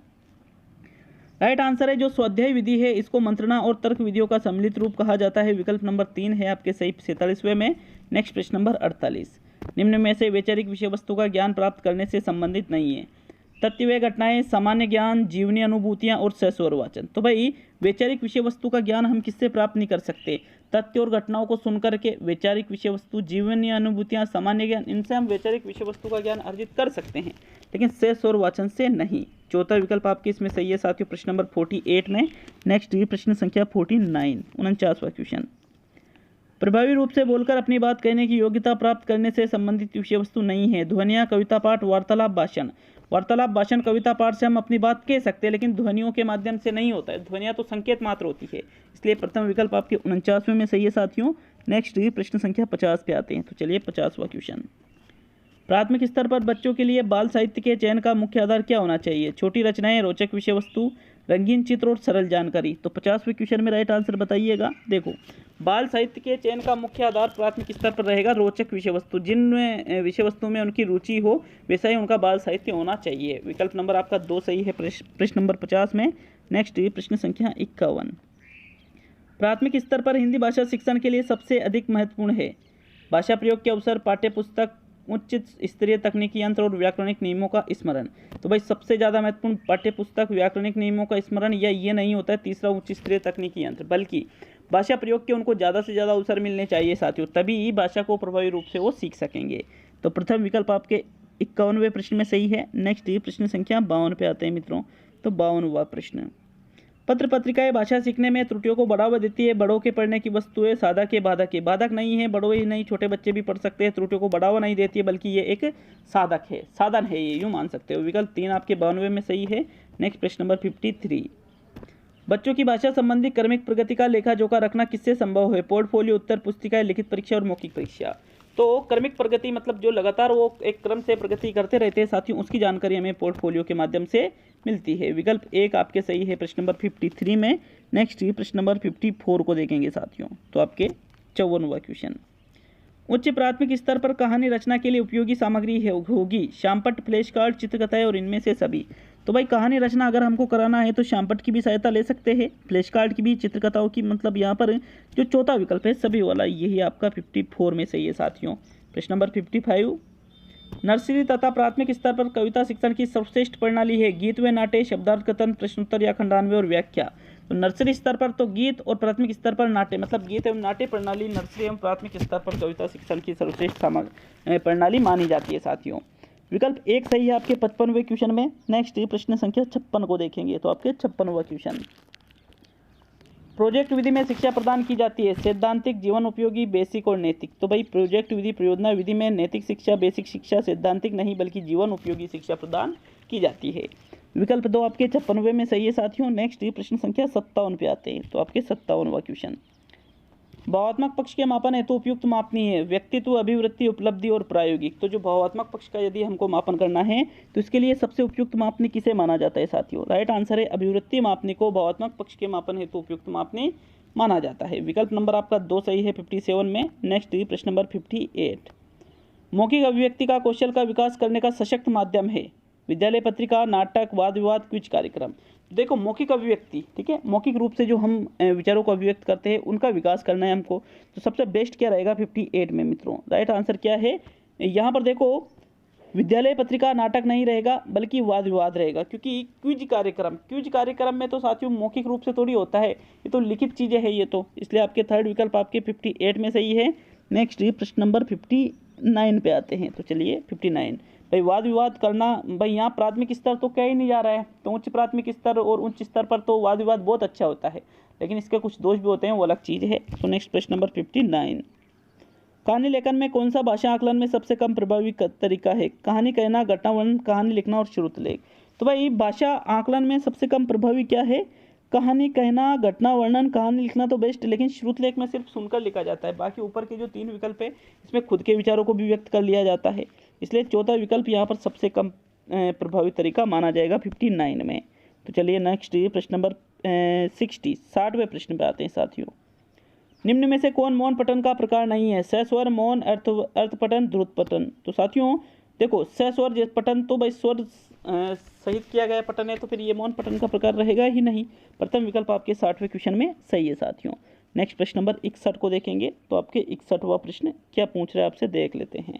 राइट आंसर है जो स्वाध्याय विधि है, इसको मंत्रणा और तर्क विधियों का सम्मिलित रूप कहा जाता है। विकल्प नंबर 3 है आपके सही 47वें में। नेक्स्ट प्रश्न नंबर 48, निम्न में से वैचारिक विषय वस्तु का ज्ञान प्राप्त करने से संबंधित नहीं है? तथ्य व घटनाएं, सामान्य ज्ञान, जीवनी अनुभूतियां और सहस्वर वाचन। तो भाई वैचारिक विषय वस्तु का ज्ञान हम किससे प्राप्त नहीं कर सकते? तथ्य और घटनाओं को सुनकर के वैचारिक विषय वस्तु, जीवनी अनुभूतियां, सामान्य ज्ञान, इनसे हम वैचारिक विषय वस्तु का ज्ञान अर्जित कर सकते हैं, लेकिन सहस्वर वाचन से नहीं। चौथा विकल्प आपके इसमें सही है साथियों, प्रश्न नंबर 48 में। नेक्स्ट प्रश्न संख्या 49, 49वां क्वेश्चन। प्रभावी रूप से बोलकर अपनी बात कहने की योग्यता प्राप्त करने से संबंधित विषय वस्तु नहीं है। ध्वनियाँ, कविता पाठ, वार्तालाप, भाषण। वार्तालाप, भाषण, कविता पाठ से हम अपनी बात कह सकते हैं, लेकिन ध्वनियों के माध्यम से नहीं होता है। ध्वनियाँ तो संकेत मात्र होती है, इसलिए प्रथम विकल्प आपके 49वें में सही है साथियों। नेक्स्ट प्रश्न संख्या 50 पे आते हैं। तो चलिए 50वां क्वेश्चन। प्राथमिक स्तर पर बच्चों के लिए बाल साहित्य के चयन का मुख्य आधार क्या होना चाहिए? छोटी रचनाएं, रोचक विषय वस्तु, रंगीन चित्र और सरल जानकारी। तो 50वें क्वेश्चन में राइट आंसर बताइएगा। देखो, बाल साहित्य के चयन का मुख्य आधार प्राथमिक स्तर पर रहेगा रोचक विषय वस्तु। जिन विषय वस्तु में उनकी रुचि हो वैसा ही उनका बाल साहित्य होना चाहिए। विकल्प नंबर आपका 2 सही है प्रश्न नंबर 50 में। नेक्स्ट प्रश्न संख्या 51। प्राथमिक स्तर पर हिंदी भाषा शिक्षण के लिए सबसे अधिक महत्वपूर्ण है? भाषा प्रयोग के अवसर, पाठ्य पुस्तक, उच्च स्तरीय तकनीकी यंत्र और व्याकरणिक नियमों का स्मरण। तो भाई सबसे ज़्यादा महत्वपूर्ण पाठ्य पुस्तक, व्याकरणिक नियमों का स्मरण, या ये नहीं होता है तीसरा उच्च स्तरीय तकनीकी यंत्र, बल्कि भाषा प्रयोग के उनको ज़्यादा से ज़्यादा अवसर मिलने चाहिए साथियों, तभी भाषा को प्रभावी रूप से वो सीख सकेंगे। तो प्रथम विकल्प आपके 51वें प्रश्न में सही है। नेक्स्ट प्रश्न संख्या 52 पे आते हैं मित्रों। तो 52वां प्रश्न। पत्र पत्रिकाएं भाषा सीखने में त्रुटियों को बढ़ावा देती है। बड़ों के पढ़ने की वस्तुएं साधक है, बाधक है? बाधक नहीं है, बड़ों ही नहीं छोटे बच्चे भी पढ़ सकते हैं। त्रुटियों को बढ़ावा नहीं देती है, बल्कि ये एक साधक है, साधन है, ये यूँ मान सकते हो। विकल्प 3 आपके 92 में सही है। नेक्स्ट प्रश्न नंबर 53। बच्चों की भाषा संबंधी क्रमिक प्रगति का लेखा जोखा रखना किससे संभव है? पोर्टफोलियो, उत्तर पुस्तिकाएं, लिखित परीक्षा और मौखिक परीक्षा। तो क्रमिक प्रगति मतलब जो लगातार वो एक क्रम से प्रगति करते रहते हैं साथियों, उसकी जानकारी हमें पोर्टफोलियो के माध्यम से मिलती है। विकल्प 1 आपके सही है प्रश्न नंबर 53 में। नेक्स्ट प्रश्न नंबर 54 को देखेंगे साथियों। तो आपके 54वां क्वेश्चन। उच्च प्राथमिक स्तर पर कहानी रचना के लिए उपयोगी सामग्री होगी श्यामपट्ट, फ्लैश कार्ड, चित्रकथाएं और इनमें से सभी। तो भाई कहानी रचना अगर हमको कराना है तो श्यामपट्ट की भी सहायता ले सकते हैं, फ्लैश कार्ड की भी, चित्रकथाओं की, मतलब यहाँ पर जो चौथा विकल्प है सभी वाला, यही आपका 54 में सही है साथियों। प्रश्न नंबर 55। नर्सरी तथा प्राथमिक स्तर पर कविता शिक्षण की सर्वश्रेष्ठ प्रणाली है? गीत व नाट्य, शब्दार्थ कथन, प्रश्नोत्तर या खंडान्वय और व्याख्या। तो नर्सरी स्तर पर तो गीत और प्राथमिक स्तर पर नाट्य, मतलब गीत एवं नाट्य प्रणाली नर्सरी एवं प्राथमिक स्तर पर कविता शिक्षण की सर्वश्रेष्ठ प्रणाली मानी जाती है साथियों। विकल्प 1 सही है आपके 55वें क्वेश्चन में। नेक्स्ट प्रश्न संख्या 56 को देखेंगे। तो आपके 56वां क्वेश्चन। प्रोजेक्ट विधि में शिक्षा प्रदान की जाती है सैद्धांतिक, जीवन उपयोगी, बेसिक और नैतिक। तो भाई प्रोजेक्ट विधि, परियोजना विधि में नैतिक शिक्षा, बेसिक शिक्षा, सैद्धांतिक नहीं बल्कि जीवन उपयोगी शिक्षा प्रदान की जाती है। विकल्प 2 आपके 56वें में सही है साथियों। नेक्स्ट प्रश्न संख्या 57 पे आते हैं। तो आपके 57वां क्वेश्चन। भावात्मक पक्ष के मापन हेतु उपयुक्त मापनी है व्यक्तित्व, अभिवृत्ति, उपलब्धि और प्रायोगिक। तो जो भावात्मक पक्ष का यदि हमको मापन करना है तो इसके लिए सबसे उपयुक्त मापनी किसे माना जाता है साथियों? राइट आंसर है अभिवृत्ति मापनी को भावात्मक पक्ष के मापन हेतु उपयुक्त मापनी माना जाता है। विकल्प नंबर आपका 2 सही है 57 में। नेक्स्ट प्रश्न नंबर 58। मौखिक अभिव्यक्ति का कौशल का विकास करने का सशक्त माध्यम है विद्यालय पत्रिका, नाटक, वाद विवाद, क्विज कार्यक्रम। देखो मौखिक अभिव्यक्ति, ठीक है, मौखिक रूप से जो हम विचारों को अभिव्यक्त करते हैं उनका विकास करना है हमको, तो सबसे बेस्ट क्या रहेगा 58 में मित्रों? राइट आंसर क्या है यहाँ पर? देखो विद्यालय पत्रिका, नाटक नहीं रहेगा बल्कि वाद विवाद रहेगा, क्योंकि क्विज कार्यक्रम में तो साथियों मौखिक रूप से थोड़ी होता है, ये तो लिखित चीज़ें हैं ये तो, इसलिए आपके थर्ड विकल्प आपके 58 में सही है। नेक्स्ट प्रश्न नंबर 59 पे आते हैं। तो चलिए 59। भाई वाद विवाद करना, भाई यहाँ प्राथमिक स्तर तो क्या ही नहीं जा रहा है, तो उच्च प्राथमिक स्तर और उच्च स्तर पर तो वाद विवाद बहुत अच्छा होता है, लेकिन इसके कुछ दोष भी होते हैं, वो अलग चीज़ है। तो नेक्स्ट प्रश्न नंबर 59। कहानी लेखन में कौन सा भाषा आकलन में सबसे कम प्रभावी तरीका है? कहानी कहना, घटना वर्णन, कहानी लिखना और श्रुत लेख। तो भाई भाषा आकलन में सबसे कम प्रभावी क्या है? कहानी कहना, घटना वर्णन, कहानी लिखना तो बेस्ट, लेकिन श्रुत लेख में सिर्फ सुनकर लिखा जाता है, बाकी ऊपर के जो 3 विकल्प है इसमें खुद के विचारों को भी व्यक्त कर लिया जाता है, इसलिए चौथा विकल्प यहाँ पर सबसे कम प्रभावी तरीका माना जाएगा 59 में। तो चलिए नेक्स्ट प्रश्न नंबर 60वें प्रश्न पे आते हैं साथियों। निम्न में से कौन मौन पठन का प्रकार नहीं है? सस्वर, मौन, अर्थ पठन, ध्रुत पठन। तो साथियों देखो सस्वर पठन तो भाई स्वर सहित किया गया पठन है, तो फिर ये मौन पठन का प्रकार रहेगा ही नहीं। प्रथम विकल्प आपके 60वें क्वेश्चन में सही है साथियों। नेक्स्ट प्रश्न नंबर 61 को देखेंगे। तो आपके 61वां प्रश्न क्या पूछ रहे हैं आपसे देख लेते हैं।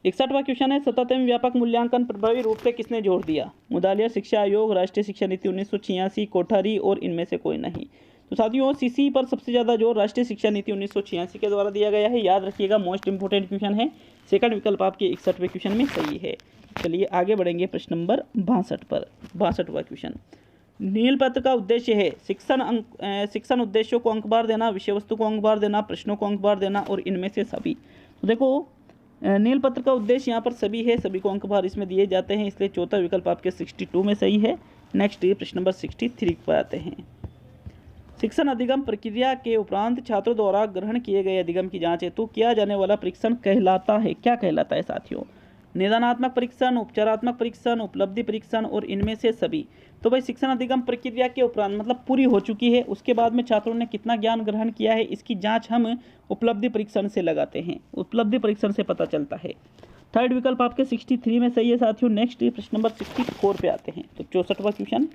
61वां क्वेश्चन है सतत एवं व्यापक मूल्यांकन प्रभावी रूप से किसने जोड़ दिया? मुदालिया शिक्षा आयोग, राष्ट्रीय शिक्षा नीति 1986, कोठारी और इनमें से कोई नहीं। तो साथियों सीसी पर सबसे ज़्यादा जोर राष्ट्रीय शिक्षा नीति 1986 के द्वारा दिया गया है, याद रखिएगा मोस्ट इंपोर्टेंट क्वेश्चन है। सेकंड विकल्प आपके 61वें क्वेश्चन में सही है। चलिए आगे बढ़ेंगे प्रश्न नंबर 62 पर। 62वां क्वेश्चन, नील पत्र का उद्देश्य है शिक्षण उद्देश्यों को अंकबार देना, विषय वस्तु को अंकबार देना, प्रश्नों को अंकबार देना और इनमें से सभी। तो देखो नील पत्र का उद्देश्य यहाँ पर सभी है, सभी को अंकबार इसमें दिए जाते हैं, इसलिए चौथा विकल्प आपके 62 में सही है। नेक्स्ट ये प्रश्न नंबर 63 पर आते हैं। शिक्षण अधिगम प्रक्रिया के उपरांत छात्रों द्वारा ग्रहण किए गए अधिगम की जांच हेतु किया जाने वाला परीक्षण कहलाता है। क्या कहलाता है साथियों? निदानात्मक परीक्षण, उपचारात्मक परीक्षण, उपलब्धि परीक्षण और इनमें से सभी। तो भाई शिक्षण अधिगम प्रक्रिया के उपरांत मतलब पूरी हो चुकी है, उसके बाद में छात्रों ने कितना ज्ञान ग्रहण किया है, इसकी जांच हम उपलब्धि परीक्षण से लगाते हैं। उपलब्धि परीक्षण से पता चलता है। थर्ड विकल्प आपके 63 में सही है साथियों। नेक्स्ट प्रश्न नंबर 64 पे आते हैं। तो 64वां क्वेश्चन,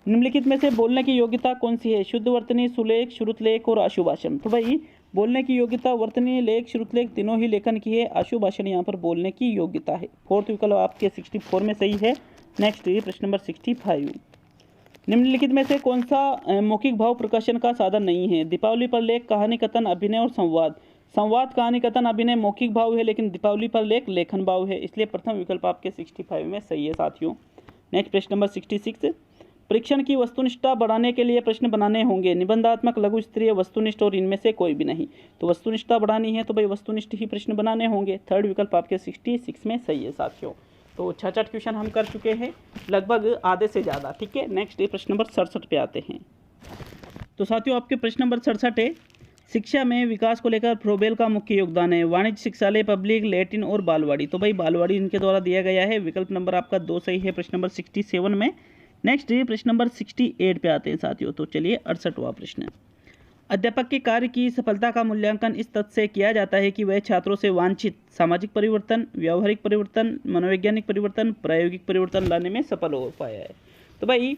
निम्नलिखित में से बोलने की योग्यता कौन सी है? शुद्ध वर्तनी, सुलेख, श्रुतलेख और आशुभाषण। तो भाई बोलने की योग्यता वर्तनी, लेख, श्रुतलेख तीनों ही लेखन की है। आशुभाषण यहाँ पर बोलने की योग्यता है। फोर्थ विकल्प आपके 64 में सही है। नेक्स्ट प्रश्न नंबर 65, निम्नलिखित में से कौन सा मौखिक भाव प्रकाशन का साधन नहीं है? दीपावली पर लेख, कहानी कथन, अभिनय और संवाद। संवाद, कहानी कथन, अभिनय मौखिक भाव है, लेकिन दीपावली पर लेख लेखन भाव है, इसलिए प्रथम विकल्प आपके 65 में सही है साथियों। नेक्स्ट प्रश्न नंबर 66, परीक्षण की वस्तुनिष्ठता बढ़ाने के लिए प्रश्न बनाने होंगे। निबंधात्मक, लघु स्तरीय, वस्तुनिष्ठ और इनमें से कोई भी नहीं। तो वस्तुनिष्ठता बढ़ानी है तो भाई वस्तुनिष्ठ ही प्रश्न बनाने होंगे। थर्ड विकल्प आपके 66 में सही है साथियों। तो 66 क्वेश्चन हम कर चुके हैं, लगभग आधे से ज़्यादा। ठीक है, नेक्स्ट ये प्रश्न नंबर 67 पे आते हैं। तो साथियों आपके प्रश्न नंबर 67 है, शिक्षा में विकास को लेकर फ्रोबेल का मुख्य योगदान है। वाणिज्य शिक्षालय, पब्लिक, लैटिन और बालवाड़ी। तो भाई बालवाड़ी इनके द्वारा दिया गया है। विकल्प नंबर आपका 2 सही है प्रश्न नंबर 67 में। नेक्स्ट ये प्रश्न नंबर 68 पे आते हैं साथियों। तो चलिए 68वां प्रश्न, अध्यापक के कार्य की सफलता का मूल्यांकन इस तथ्य से किया जाता है कि वह छात्रों से वांछित सामाजिक परिवर्तन, व्यावहारिक परिवर्तन, मनोवैज्ञानिक परिवर्तन, प्रायोगिक परिवर्तन लाने में सफल हो पाया है। तो भाई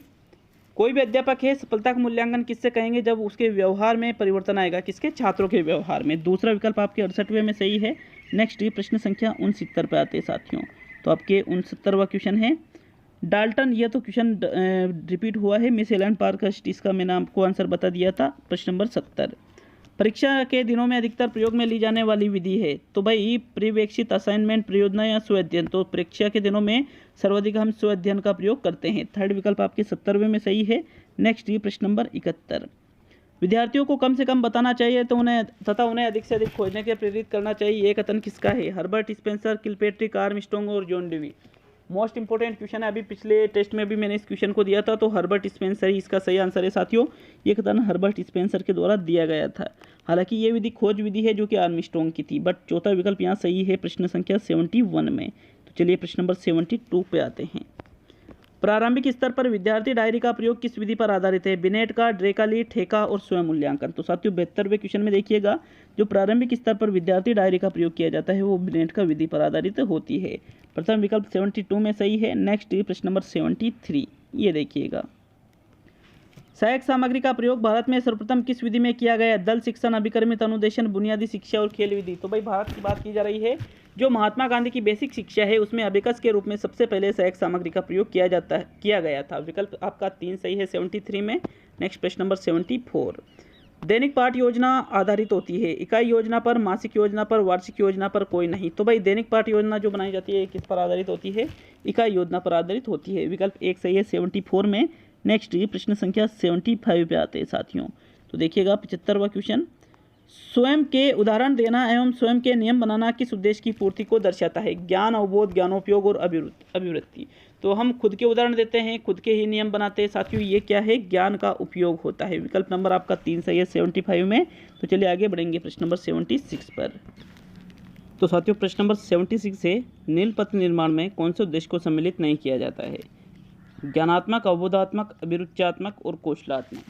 कोई भी अध्यापक है, सफलता का मूल्यांकन किससे कहेंगे? जब उसके व्यवहार में परिवर्तन आएगा। किसके? छात्रों के व्यवहार में। दूसरा विकल्प आपके 68वें में सही है। नेक्स्ट ये प्रश्न संख्या 69 पे आते हैं साथियों। तो आपके 69वां क्वेश्चन है, डाल्टन, यह तो क्वेश्चन रिपीट हुआ है, मिस एलन पार्कस्ट, इसका मैंने आपको आंसर बता दिया था। प्रश्न नंबर 70, परीक्षा के दिनों में अधिकतर प्रयोग में ली जाने वाली विधि है। तो भाई पर्यवेक्षित, असाइनमेंट, परियोजना या स्वअध्ययन। तो परीक्षा के दिनों में सर्वाधिक हम स्वअध्ययन का प्रयोग करते हैं। थर्ड विकल्प आपके 70वें में सही है। नेक्स्ट ये प्रश्न नंबर 71, विद्यार्थियों को कम से कम बताना चाहिए तो उन्हें अधिक से अधिक खोजने के प्रेरित करना चाहिए। ये कथन किसका है? हर्बर्ट स्पेंसर, किलपेट्रिक, आर्मस्ट्रॉन्ग और John Dewey. Most important question है, अभी पिछले टेस्ट में भी मैंने इस क्वेश्चन को दिया था। तो हर्बर्ट स्पेंसर ही इसका सही आंसर है साथियों। ये कथन हर्बर्ट स्पेंसर के द्वारा दिया गया था। हालांकि ये विधि खोज विधि है जो कि आर्मस्ट्रॉन्ग की थी, बट चौथा विकल्प यहाँ सही है प्रश्न संख्या 71 में। तो चलिए प्रश्न नंबर 72 पे आते हैं। प्रारंभिक स्तर पर विद्यार्थी डायरी का प्रयोग किस विधि पर आधारित है? बिनेट का, ड्रेकाली, ठेका और स्वयं मूल्यांकन। तो साथियों 72वें क्वेश्चन में देखिएगा, जो प्रारंभिक स्तर पर विद्यार्थी डायरी का प्रयोग किया जाता है वो बिनेट का विधि पर आधारित होती है। प्रथम विकल्प 72 में सही है। नेक्स्ट प्रश्न नंबर 73, ये देखिएगा, सहायक सामग्री का प्रयोग भारत में सर्वप्रथम किस विधि में किया गया? दल शिक्षण, अभिक्रमित अनुदेशन, बुनियादी शिक्षा और खेल विधि। तो भाई भारत की बात की जा रही है, जो महात्मा गांधी की बेसिक शिक्षा है उसमें अबेकस के रूप में सबसे पहले सहायक सामग्री का प्रयोग किया गया था। विकल्प आपका 3 सही है 73 में। नेक्स्ट प्रश्न नंबर 74, दैनिक पाठ योजना आधारित होती है। इकाई योजना पर, मासिक योजना पर, वार्षिक योजना पर, कोई नहीं। तो भाई दैनिक पाठ योजना जो बनाई जाती है किस पर आधारित होती है? इकाई योजना पर आधारित होती है। विकल्प 1 सही है 74 में। नेक्स्ट ये प्रश्न संख्या 75 पे आते हैं साथियों। तो देखिएगा 75वां क्वेश्चन, स्वयं के उदाहरण देना एवं स्वयं के नियम बनाना किस उद्देश्य की पूर्ति को दर्शाता है? ज्ञान, अवबोध, ज्ञानोपयोग और अभिवृत्ति। तो हम खुद के उदाहरण देते हैं, खुद के ही नियम बनाते हैं साथियों। ये क्या है? ज्ञान का उपयोग होता है। विकल्प नंबर आपका 3 सही है 75 में। तो चलिए आगे बढ़ेंगे प्रश्न नंबर 76 पर। तो साथियों प्रश्न नंबर 76 से, नीलपत्र निर्माण में कौन से उद्देश्य को सम्मिलित नहीं किया जाता है? ज्ञानात्मक, अवबोधात्मक, अभिरुच्यात्मक और कौशलात्मक।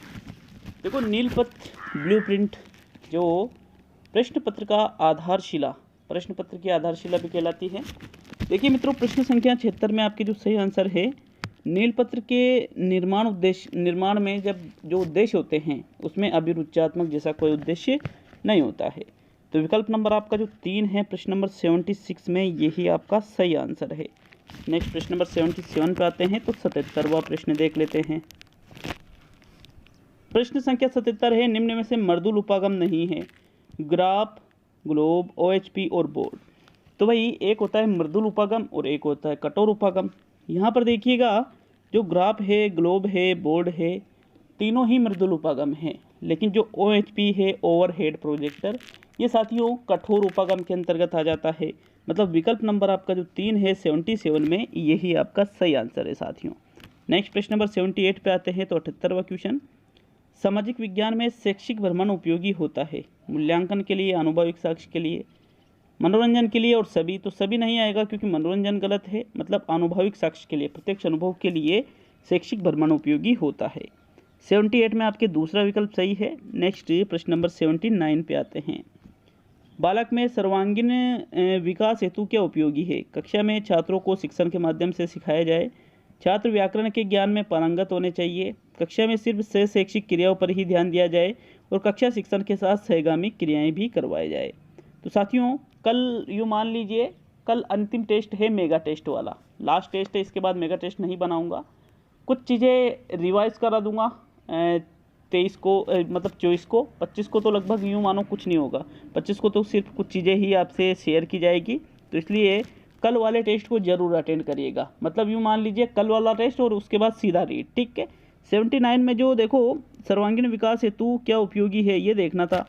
देखो नीलपत्र ब्लूप्रिंट जो प्रश्न पत्र का आधारशिला, प्रश्न पत्र की आधारशिला भी कहलाती है। देखिए मित्रों, प्रश्न संख्या 76 में आपके जो सही आंसर है, नीलपत्र के निर्माण में जब जो उद्देश्य होते हैं उसमें अभिरुच्यात्मक जैसा कोई उद्देश्य नहीं होता है। तो विकल्प नंबर आपका जो 3 है प्रश्न नंबर 76 में, यही आपका सही आंसर है। नेक्स्ट प्रश्न नंबर 77 पे आते हैं। तो 77वां प्रश्न देख लेते हैं। प्रश्न संख्या 77 है, निम्न में से मर्दूल उपागम नहीं है? ग्राफ, ग्लोब, OHP और बोर्ड। तो भाई एक होता है मृदुल उपागम और एक होता है कठोर उपागम। यहाँ पर देखिएगा जो ग्राफ है, ग्लोब है, बोर्ड है, तीनों ही मृदुल उपागम है, लेकिन जो OHP है, ओवरहेड प्रोजेक्टर, ये साथियों कठोर उपागम के अंतर्गत आ जाता है। मतलब विकल्प नंबर आपका जो 3 है 77 में, यही आपका सही आंसर है साथियों। नेक्स्ट प्रश्न नंबर 78 पे आते हैं। तो 78वां क्वेश्चन, सामाजिक विज्ञान में शैक्षिक भ्रमण उपयोगी होता है मूल्यांकन के लिए, अनुभविक साक्ष्य के लिए, मनोरंजन के लिए और सभी। तो सभी नहीं आएगा क्योंकि मनोरंजन गलत है। मतलब अनुभविक साक्ष्य के लिए, प्रत्यक्ष अनुभव के लिए शैक्षिक भ्रमण उपयोगी होता है। 78 में आपके दूसरा विकल्प सही है। नेक्स्ट प्रश्न नंबर 79 पे आते हैं। बालक में सर्वांगीण विकास हेतु क्या उपयोगी है? कक्षा में छात्रों को शिक्षण के माध्यम से सिखाया जाए, छात्र व्याकरण के ज्ञान में पारंगत होने चाहिए, कक्षा में सिर्फ शैक्षिक क्रियाओं पर ही ध्यान दिया जाए और कक्षा शिक्षण के साथ सहगामी क्रियाएं भी करवाई जाए। तो साथियों कल यूँ मान लीजिए, कल अंतिम टेस्ट है मेगा टेस्ट वाला, लास्ट टेस्ट है, इसके बाद मेगा टेस्ट नहीं बनाऊंगा। कुछ चीज़ें रिवाइज करा दूंगा 23 को, मतलब 24 को, 25 को तो लगभग यूँ मानो कुछ नहीं होगा, 25 को तो सिर्फ कुछ चीज़ें ही आपसे शेयर की जाएगी। तो इसलिए कल वाले टेस्ट को जरूर अटेंड करिएगा। मतलब यूँ मान लीजिए कल वाला टेस्ट और उसके बाद सीधा रीड, ठीक है। 79 में जो देखो सर्वांगीण विकास हेतु क्या उपयोगी है ये देखना था।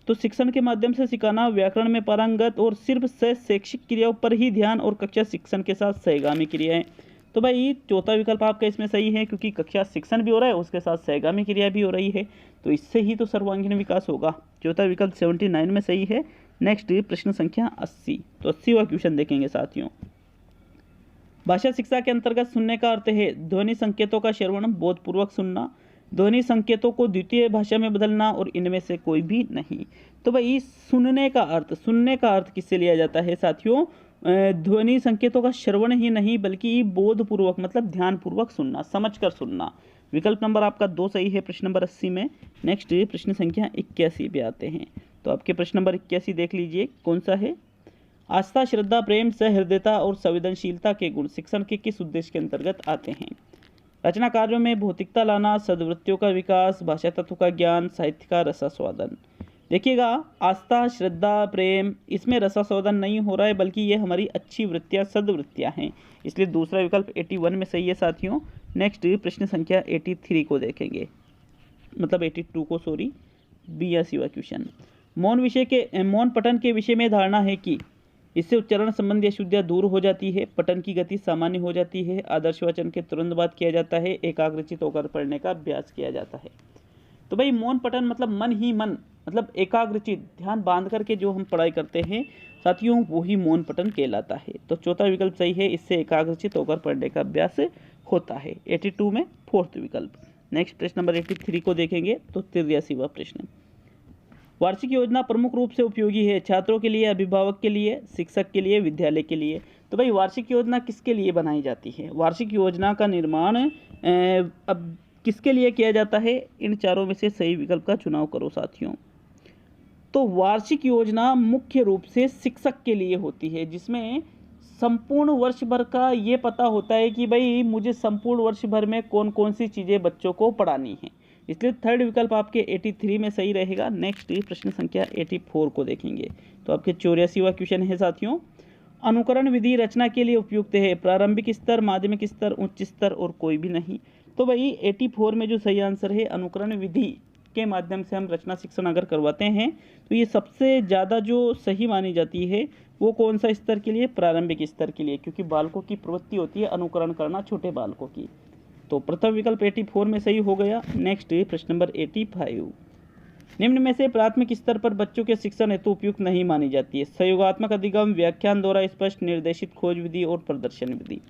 तो शिक्षण के माध्यम से सिखाना, व्याकरण में पारंगत और सिर्फ शैक्षिक क्रियाओं पर ही ध्यान और कक्षा शिक्षण के साथ सहगामी क्रियाएं। तो भाई चौथा विकल्प आपका इसमें सही है क्योंकि कक्षा शिक्षण भी हो रहा है, उसके साथ सहगामी क्रिया भी हो रही है, तो इससे ही तो सर्वांगीण विकास होगा। चौथा विकल्प 79 में सही है। नेक्स्ट प्रश्न संख्या 80। तो 80वां क्वेश्चन देखेंगे साथियों। भाषा शिक्षा के अंतर्गत सुनने का अर्थ है ध्वनि संकेतों का श्रवण, बोधपूर्वक सुनना, ध्वनि संकेतों को द्वितीय भाषा में बदलना और इनमें से कोई भी नहीं। तो भाई सुनने का अर्थ किससे लिया जाता है साथियों? ध्वनि संकेतों का श्रवण ही नहीं बल्कि बोधपूर्वक, मतलब ध्यानपूर्वक सुनना, समझकर सुनना। विकल्प नंबर आपका 2 सही है प्रश्न नंबर 80 में। नेक्स्ट प्रश्न संख्या 81 पे आते हैं। तो आपके प्रश्न नंबर 81 देख लीजिए कौन सा है। आस्था, श्रद्धा, प्रेम, सहृदयता और संवेदनशीलता के गुण शिक्षण के किस उद्देश्य के अंतर्गत आते हैं? रचना कार्यों में भौतिकता लाना, सद्वृत्तियों का विकास, भाषा तत्व का ज्ञान, साहित्य का रसास्वादन। देखिएगा आस्था, श्रद्धा, प्रेम, इसमें रसास्वादन नहीं हो रहा है बल्कि ये हमारी अच्छी वृत्तियाँ, सद्वृत्तियाँ हैं, इसलिए दूसरा विकल्प 81 में सही है साथियों। नेक्स्ट प्रश्न संख्या 83 को देखेंगे, मतलब 82 को, सॉरी, 82वां क्वेश्चन। मौन पठन के विषय में धारणा है कि इससे उच्चारण संबंधी अशुद्धियाँ दूर हो जाती है, पठन की गति सामान्य हो जाती है, आदर्श वाचन के तुरंत बाद किया जाता है, एकाग्रचित होकर पढ़ने का अभ्यास किया जाता है। तो भाई मौन पठन मतलब मन ही मन, मतलब एकाग्रचित, ध्यान बांध करके जो हम पढ़ाई करते हैं साथियों, वो ही मौन पठन कहलाता है। तो चौथा विकल्प सही है, इससे एकाग्रचित होकर पढ़ने का अभ्यास होता है। 82 में फोर्थ विकल्प। नेक्स्ट प्रश्न नंबर 83 को देखेंगे। तो 83वां प्रश्न। वार्षिक योजना प्रमुख रूप से उपयोगी है छात्रों के लिए, अभिभावक के लिए, शिक्षक के लिए, विद्यालय के लिए। तो भाई वार्षिक योजना किसके लिए बनाई जाती है? वार्षिक योजना का निर्माण अब किसके लिए किया जाता है? इन चारों में से सही विकल्प का चुनाव करो साथियों। तो वार्षिक योजना मुख्य रूप से शिक्षक के लिए होती है, जिसमें संपूर्ण वर्ष भर का ये पता होता है कि भाई मुझे संपूर्ण वर्ष भर में कौन कौन सी चीज़ें बच्चों को पढ़ानी है, इसलिए थर्ड विकल्प आपके 83 में सही रहेगा। नेक्स्ट प्रश्न संख्या 84 को देखेंगे। तो आपके 84वां क्वेश्चन है साथियों। अनुकरण विधि रचना के लिए उपयुक्त है, प्रारंभिक स्तर, माध्यमिक स्तर, उच्च स्तर और कोई भी नहीं। तो भाई 84 में जो सही आंसर है, अनुकरण विधि के माध्यम से हम रचना शिक्षण अगर करवाते हैं तो ये सबसे ज़्यादा जो सही मानी जाती है वो कौन सा स्तर के लिए? प्रारंभिक स्तर के लिए, क्योंकि बालकों की प्रवृत्ति होती है अनुकरण करना, छोटे बालकों की। तो प्रथम विकल्प 84 में सही हो गया। नेक्स्ट प्रश्न नंबर 85। निम्न में से प्राथमिक स्तर पर बच्चों के शिक्षण हेतु उपयुक्त नहीं मानी जाती है? सहयोगात्मक अधिगम, व्याख्यान द्वारा स्पष्ट, निर्देशित खोज विधि और प्रदर्शन विधि।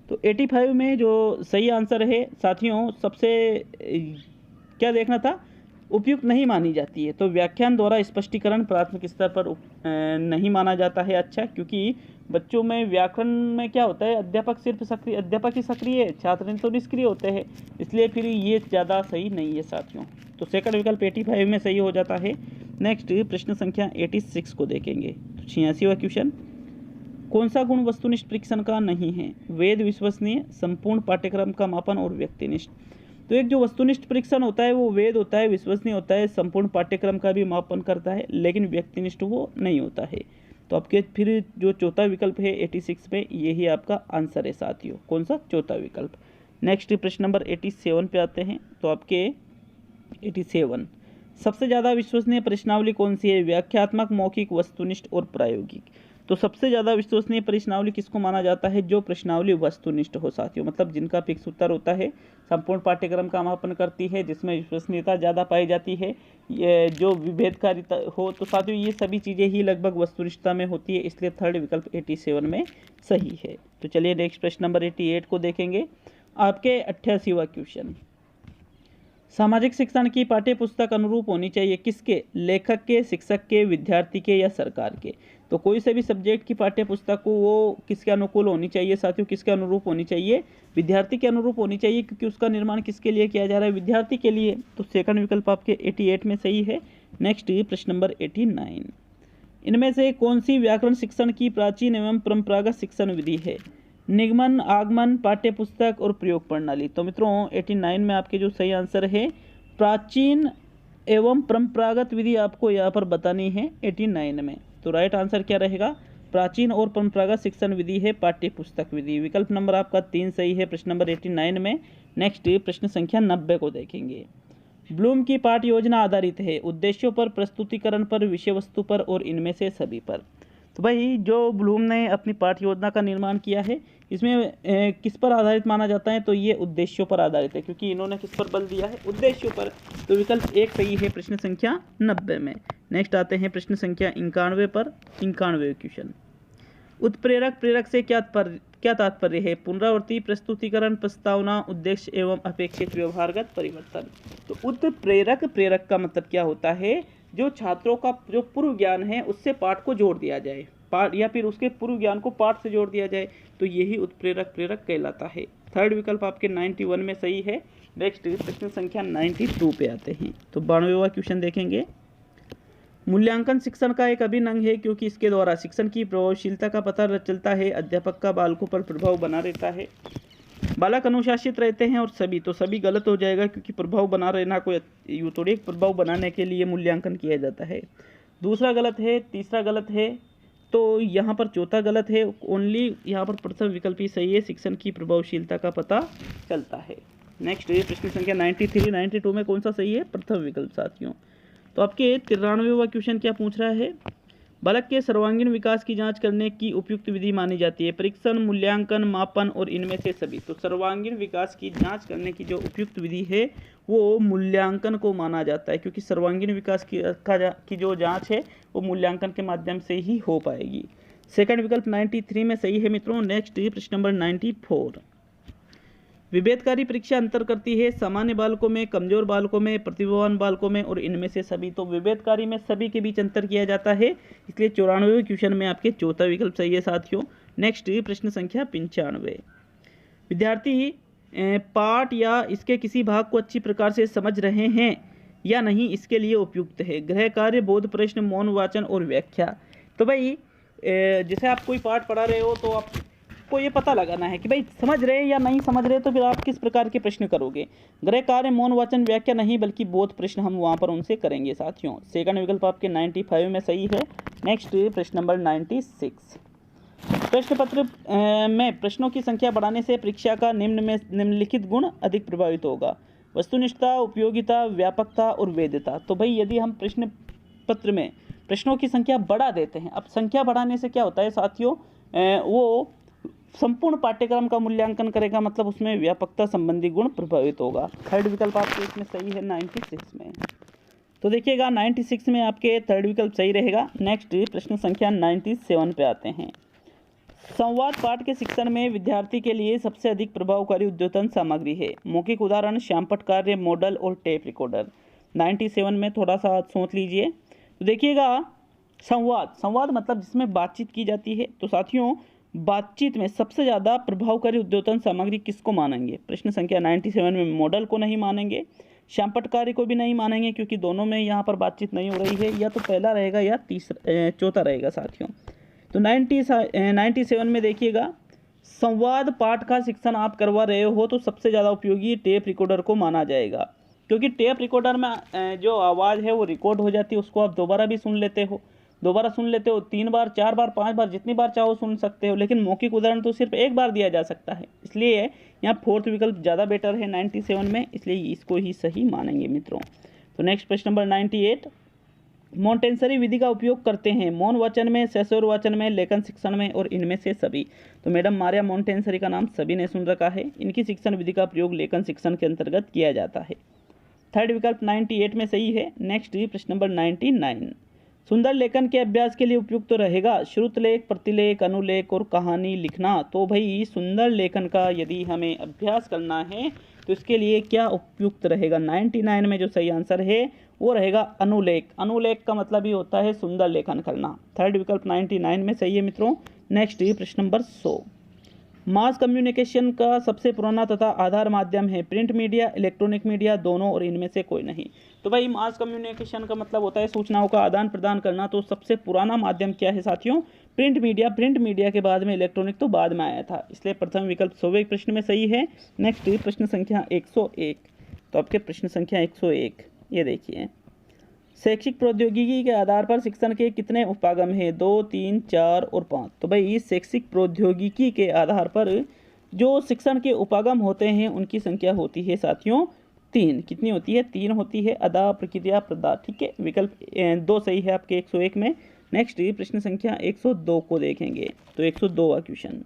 तो 85 में जो सही आंसर है साथियों, सबसे क्या देखना था? उपयुक्त नहीं मानी जाती है। तो व्याख्यान द्वारा स्पष्टीकरण प्राथमिक स्तर पर नहीं माना जाता है अच्छा, क्योंकि बच्चों में व्याकरण में क्या होता है, अध्यापक ही सक्रिय है, छात्र तो निष्क्रिय होते हैं, इसलिए फिर ये ज़्यादा सही नहीं है साथियों। तो सेकंड विकल्प 85 में सही हो जाता है। नेक्स्ट प्रश्न संख्या 86 को देखेंगे। तो 86वां क्वेश्चन। कौन सा गुण वस्तुनिष्ठ परीक्षण का नहीं है? वेद, विश्वसनीय, संपूर्ण पाठ्यक्रम का मापन और व्यक्तिनिष्ठ। तो एक जो वस्तुनिष्ठ परीक्षण होता है वो वेद होता है, विश्वसनीय होता है, संपूर्ण पाठ्यक्रम का भी मापन करता है, लेकिन व्यक्तिनिष्ठ वो नहीं होता है। तो आपके फिर जो चौथा विकल्प है 86 में, यही आपका आंसर है साथियों। कौन सा? चौथा विकल्प। नेक्स्ट प्रश्न नंबर 87 पे आते हैं। तो आपके 87, सबसे ज़्यादा विश्वसनीय प्रश्नावली कौन सी है? व्याख्यात्मक, मौखिक, वस्तुनिष्ठ और प्रायोगिक। तो सबसे ज़्यादा विश्वसनीय प्रश्नावली किसको माना जाता है? जो प्रश्नावली वस्तुनिष्ठ हो साथियों, मतलब जिनका फिक्स उत्तर होता है, संपूर्ण पाठ्यक्रम का मापन करती है, जिसमें विश्वसनीयता ज़्यादा पाई जाती है, ये जो विभेदकारिता हो। तो साथियों ये सभी चीज़ें ही लगभग वस्तुनिष्ठता में होती है, इसलिए थर्ड विकल्प 87 में सही है। तो चलिए नेक्स्ट प्रश्न नंबर 88 को देखेंगे। आपके 88वां क्वेश्चन, सामाजिक शिक्षण की पाठ्य पुस्तक अनुरूप होनी चाहिए किसके? लेखक के, शिक्षक के, विद्यार्थी के या सरकार के। तो कोई से भी सब्जेक्ट की पाठ्य पुस्तक को वो किसके अनुकूल होनी चाहिए साथियों? किसके अनुरूप होनी चाहिए? विद्यार्थी के अनुरूप होनी चाहिए, क्योंकि उसका निर्माण किसके लिए किया जा रहा है? विद्यार्थी के लिए। तो सेकंड विकल्प आपके 88 में सही है। नेक्स्ट प्रश्न नंबर 89, इनमें से कौन सी व्याकरण शिक्षण की प्राचीन एवं परंपरागत शिक्षण विधि है? निगमन, आगमन, पाठ्य पुस्तक और प्रयोग प्रणाली। तो मित्रों 89 में आपके जो सही आंसर है, प्राचीन एवं परंपरागत विधि आपको यहाँ पर बतानी है 89 में। तो राइट आंसर क्या रहेगा? प्राचीन और परंपरागत शिक्षण विधि है पाठ्य पुस्तक विधि। विकल्प नंबर आपका 3 सही है प्रश्न नंबर 89 में। नेक्स्ट प्रश्न संख्या 90 को देखेंगे। ब्लूम की पाठ योजना आधारित है उद्देश्यों पर, प्रस्तुतिकरण पर, विषय वस्तु पर और इनमें से सभी पर। तो भाई जो ब्लूम ने अपनी पाठ योजना का निर्माण किया है, इसमें किस पर आधारित माना जाता है? तो ये उद्देश्यों पर आधारित है, क्योंकि इन्होंने किस पर बल दिया है? उद्देश्यों पर। तो विकल्प 1 सही है प्रश्न संख्या 90 में। नेक्स्ट आते हैं प्रश्न संख्या 91 पर। 91 क्वेश्चन, उत्प्रेरक, प्रेरक से क्या तात्पर्य है? पुनरावृत्ति, प्रस्तुतिकरण, प्रस्तावना, उद्देश्य एवं अपेक्षित व्यवहारगत परिवर्तन। तो उत्प्रेरक, प्रेरक का मतलब क्या होता है? जो छात्रों का जो पूर्व ज्ञान है उससे पाठ को जोड़ दिया जाए, पाठ या फिर उसके पूर्व ज्ञान को पाठ से जोड़ दिया जाए, तो यही उत्प्रेरक प्रेरक कहलाता है। थर्ड विकल्प आपके 91 में सही है। नेक्स्ट प्रश्न संख्या 92 पे आते हैं। तो 92वां क्वेश्चन देखेंगे। मूल्यांकन शिक्षण का एक अभिन्न अंग है, क्योंकि इसके द्वारा शिक्षण की प्रभावशीलता का पता चलता है, अध्यापक का बालकों पर प्रभाव बना रहता है, बालक अनुशासित रहते हैं और सभी। तो सभी गलत हो जाएगा, क्योंकि प्रभाव बना रहना कोई यूँ थोड़ी, प्रभाव बनाने के लिए मूल्यांकन किया जाता है। दूसरा गलत है, तीसरा गलत है, तो यहाँ पर चौथा गलत है। ओनली यहाँ पर प्रथम विकल्प ही सही है, शिक्षण की प्रभावशीलता का पता चलता है। नेक्स्ट प्रश्न संख्या 93, 92 में कौन सा सही है? प्रथम विकल्प साथियों। तो आपके 93वां क्वेश्चन क्या पूछ रहा है? बालक के सर्वांगीण विकास की जांच करने की उपयुक्त विधि मानी जाती है परीक्षण, मूल्यांकन, मापन और इनमें से सभी। तो सर्वांगीण विकास की जांच करने की जो उपयुक्त विधि है वो मूल्यांकन को माना जाता है, क्योंकि सर्वांगीण विकास की जो जांच है वो मूल्यांकन के माध्यम से ही हो पाएगी। सेकंड विकल्प 93 में सही है मित्रों। नेक्स्ट प्रश्न नंबर 94, विभेदकारी परीक्षा अंतर करती है सामान्य बालकों में, कमजोर बालकों में, प्रतिभावान बालकों में और इनमें से सभी। तो विभेदकारी में सभी के बीच अंतर किया जाता है, इसलिए 94वें क्वेश्चन में आपके चौथा विकल्प सही है साथियों। नेक्स्ट प्रश्न संख्या 95, विद्यार्थी पाठ या इसके किसी भाग को अच्छी प्रकार से समझ रहे हैं या नहीं, इसके लिए उपयुक्त है गृह कार्य, बोध प्रश्न, मौन वाचन और व्याख्या। तो भाई जैसे आप कोई पाठ पढ़ा रहे हो तो आपको ये पता लगाना है कि भाई समझ रहे या नहीं समझ रहे, तो फिर आप किस प्रकार के प्रश्न करोगे? गृह कार्य, मौन वाचन, व्याख्या नहीं, बल्कि बोध प्रश्न हम वहाँ पर उनसे करेंगे साथियों। सेकंड विकल्प आपके 95 में सही है। नेक्स्ट प्रश्न नंबर 96, प्रश्न पत्र में प्रश्नों की संख्या बढ़ाने से परीक्षा का निम्नलिखित गुण अधिक प्रभावित होगा? वस्तुनिष्ठता, उपयोगिता, व्यापकता और वैधता। तो भाई यदि हम प्रश्न पत्र में प्रश्नों की संख्या बढ़ा देते हैं, अब संख्या बढ़ाने से क्या होता है साथियों, वो संपूर्ण पाठ्यक्रम का मूल्यांकन करेगा, मतलब उसमें व्यापकता संबंधी गुण प्रभावित होगा। थर्ड विकल्प आपके इसमें सही है 96 में। तो देखिएगा 96 में आपके थर्ड विकल्प सही रहेगा। नेक्स्ट प्रश्न संख्या 97 पे आते हैं। संवाद पाठ के शिक्षण में विद्यार्थी के लिए सबसे अधिक प्रभावकारी उद्योतन सामग्री है? मौखिक उदाहरण, श्यामपट्ट कार्य, मॉडल और टेप रिकॉर्डर। 97 में थोड़ा सा सोच लीजिए। तो देखिएगा संवाद मतलब जिसमें बातचीत की जाती है। तो साथियों बातचीत में सबसे ज़्यादा प्रभावकारी उद्योतन सामग्री किसको मानेंगे? प्रश्न संख्या 97 में मॉडल को नहीं मानेंगे, श्यामपट्ट कार्य को भी नहीं मानेंगे, क्योंकि दोनों में यहाँ पर बातचीत नहीं हो रही है, या तो पहला रहेगा या चौथा रहेगा साथियों। तो 97 में देखिएगा संवाद पाठ का शिक्षण आप करवा रहे हो तो सबसे ज़्यादा उपयोगी टेप रिकॉर्डर को माना जाएगा, क्योंकि टेप रिकॉर्डर में जो आवाज़ है वो रिकॉर्ड हो जाती है, उसको आप दोबारा भी सुन लेते हो। दोबारा सुन लेते हो, 3 बार, 4 बार, 5 बार, जितनी बार चाहो सुन सकते हो, लेकिन मौखिक उदाहरण तो सिर्फ एक बार दिया जा सकता है। इसलिए यहाँ फोर्थ विकल्प ज़्यादा बेटर है 97 में, इसलिए इसको ही सही मानेंगे मित्रों। तो नेक्स्ट प्रश्न नंबर 98, मॉन्टेसरी विधि का उपयोग करते हैं मौन वचन में, सैसोर वचन में, लेखन शिक्षण में और इनमें से सभी। तो मैडम मारिया मॉन्टेसरी का नाम सभी ने सुन रखा है। इनकी शिक्षण विधि का प्रयोग लेखन शिक्षण के अंतर्गत किया जाता है। थर्ड विकल्प 98 में सही है। नेक्स्ट प्रश्न नंबर 99, सुंदर लेखन के अभ्यास के लिए उपयुक्त तो रहेगा श्रुतलेख, प्रतिलेख, अनुलेख और कहानी लिखना। तो भाई सुंदर लेखन का यदि हमें अभ्यास करना है तो इसके लिए क्या उपयुक्त रहेगा? 99 में जो सही आंसर है वो रहेगा अनुलेख। अनुलेख का मतलब ही होता है सुंदर लेखन करना। थर्ड विकल्प 99 में सही है मित्रों। नेक्स्ट प्रश्न नंबर 100, मास कम्युनिकेशन का सबसे पुराना तथा आधार माध्यम है प्रिंट मीडिया, इलेक्ट्रॉनिक मीडिया, दोनों और इनमें से कोई नहीं। तो भाई मास कम्युनिकेशन का मतलब होता है सूचनाओं का आदान प्रदान करना। तो सबसे पुराना माध्यम क्या है साथियों? Print media. प्रिंट मीडिया के बाद में इलेक्ट्रॉनिक तो बाद में आया था, इसलिए प्रथम विकल्प 100वें प्रश्न में सही है। नेक्स्ट प्रश्न संख्या 101, तो आपके प्रश्न संख्या 101 ये देखिए, शैक्षिक प्रौद्योगिकी के आधार पर शिक्षण के कितने उपागम हैं? 2, 3, 4 और 5। तो भाई शैक्षिक प्रौद्योगिकी के आधार पर जो शिक्षण के उपागम होते हैं उनकी संख्या होती है साथियों 3। कितनी होती है? 3 होती है। अदा, प्रक्रिया, प्रदा। ठीक है, विकल्प 2 सही है आपके 101 में। नेक्स्ट प्रश्न संख्या 102 को देखेंगे, तो 102वां क्वेश्चन,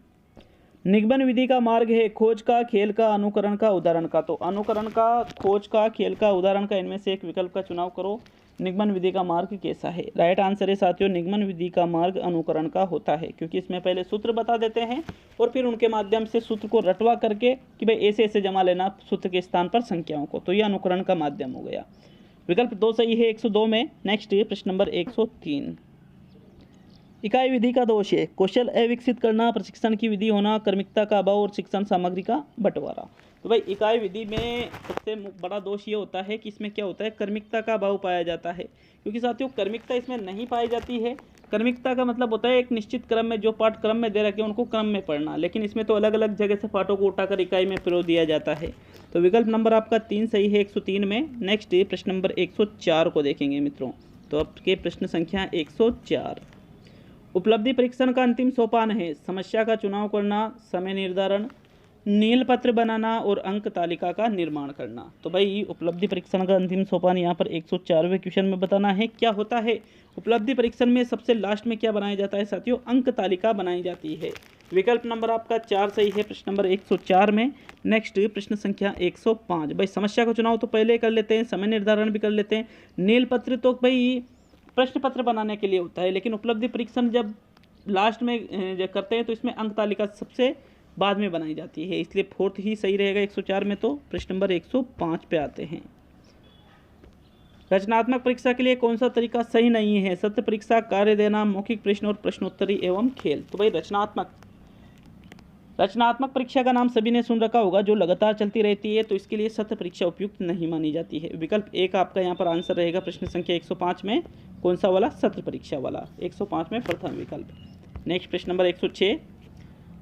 निगमन विधि का मार्ग है खोज का, खेल का, अनुकरण का, उदाहरण का। तो अनुकरण का, खोज का, खेल का, उदाहरण का, इनमें से एक विकल्प का चुनाव करो। निगमन विधि का मार्ग कैसा है? राइट आंसर है साथियों, निगमन विधि का मार्ग अनुकरण का होता है, क्योंकि इसमें पहले सूत्र बता देते हैं और फिर उनके माध्यम से सूत्र को रटवा करके कि भाई ऐसे ऐसे जमा लेना सूत्र के स्थान पर संख्याओं को। तो यह अनुकरण का माध्यम हो गया। विकल्प 2 सही है 102 में। नेक्स्ट प्रश्न नंबर 103, इकाई विधि का दोष है कौशल अविकसित करना, प्रशिक्षण की विधि होना, कर्मिकता का अभाव और शिक्षण सामग्री का बंटवारा। तो भाई इकाई विधि में सबसे बड़ा दोष ये होता है कि इसमें क्या होता है, कर्मिकता का अभाव पाया जाता है, क्योंकि साथियों कर्मिकता इसमें नहीं पाई जाती है। कर्मिकता का मतलब होता है एक निश्चित क्रम में जो पाठ क्रम में दे रखे हैं उनको क्रम में पढ़ना, लेकिन इसमें तो अलग अलग जगह से पाठों को उठाकर इकाई में पिरो दिया जाता है। तो विकल्प नंबर आपका 3 सही है 103 में। नेक्स्ट प्रश्न नंबर 104 को देखेंगे मित्रों, तो आपके प्रश्न संख्या 104, उपलब्धि परीक्षण का अंतिम सोपान है समस्या का चुनाव करना, समय निर्धारण, नील पत्र बनाना और अंक तालिका का निर्माण करना। तो भाई उपलब्धि परीक्षण का अंतिम सोपान यहाँ पर 104वें क्वेश्चन में बताना है क्या होता है। उपलब्धि परीक्षण में सबसे लास्ट में क्या बनाया जाता है साथियों? अंक तालिका बनाई जाती है। विकल्प नंबर आपका 4 सही है प्रश्न नंबर 104 में। नेक्स्ट प्रश्न संख्या 105, भाई समस्या का चुनाव तो पहले कर लेते हैं, समय निर्धारण भी कर लेते हैं। नील पत्र तो भाई प्रश्न पत्र बनाने के लिए होता है, लेकिन उपलब्धि परीक्षण जब लास्ट में जब करते हैं तो इसमें अंक तालिका सबसे बाद में बनाई जाती है, इसलिए फोर्थ ही सही रहेगा 104 में। तो प्रश्न नंबर 105 पे आते हैं, रचनात्मक परीक्षा के लिए कौन सा तरीका सही नहीं है? सत्य परीक्षा, कार्य देना, मौखिक प्रश्न और प्रश्नोत्तरी एवं खेल। तो भाई रचनात्मक परीक्षा का नाम सभी ने सुन रखा होगा, जो लगातार चलती रहती है, तो इसके लिए सत्य परीक्षा उपयुक्त नहीं मानी जाती है। विकल्प 1 आपका यहाँ पर आंसर रहेगा प्रश्न संख्या 105 में। कौन सा वाला? सत्र परीक्षा वाला, 105 में प्रथम विकल्प। नेक्स्ट प्रश्न नंबर 106,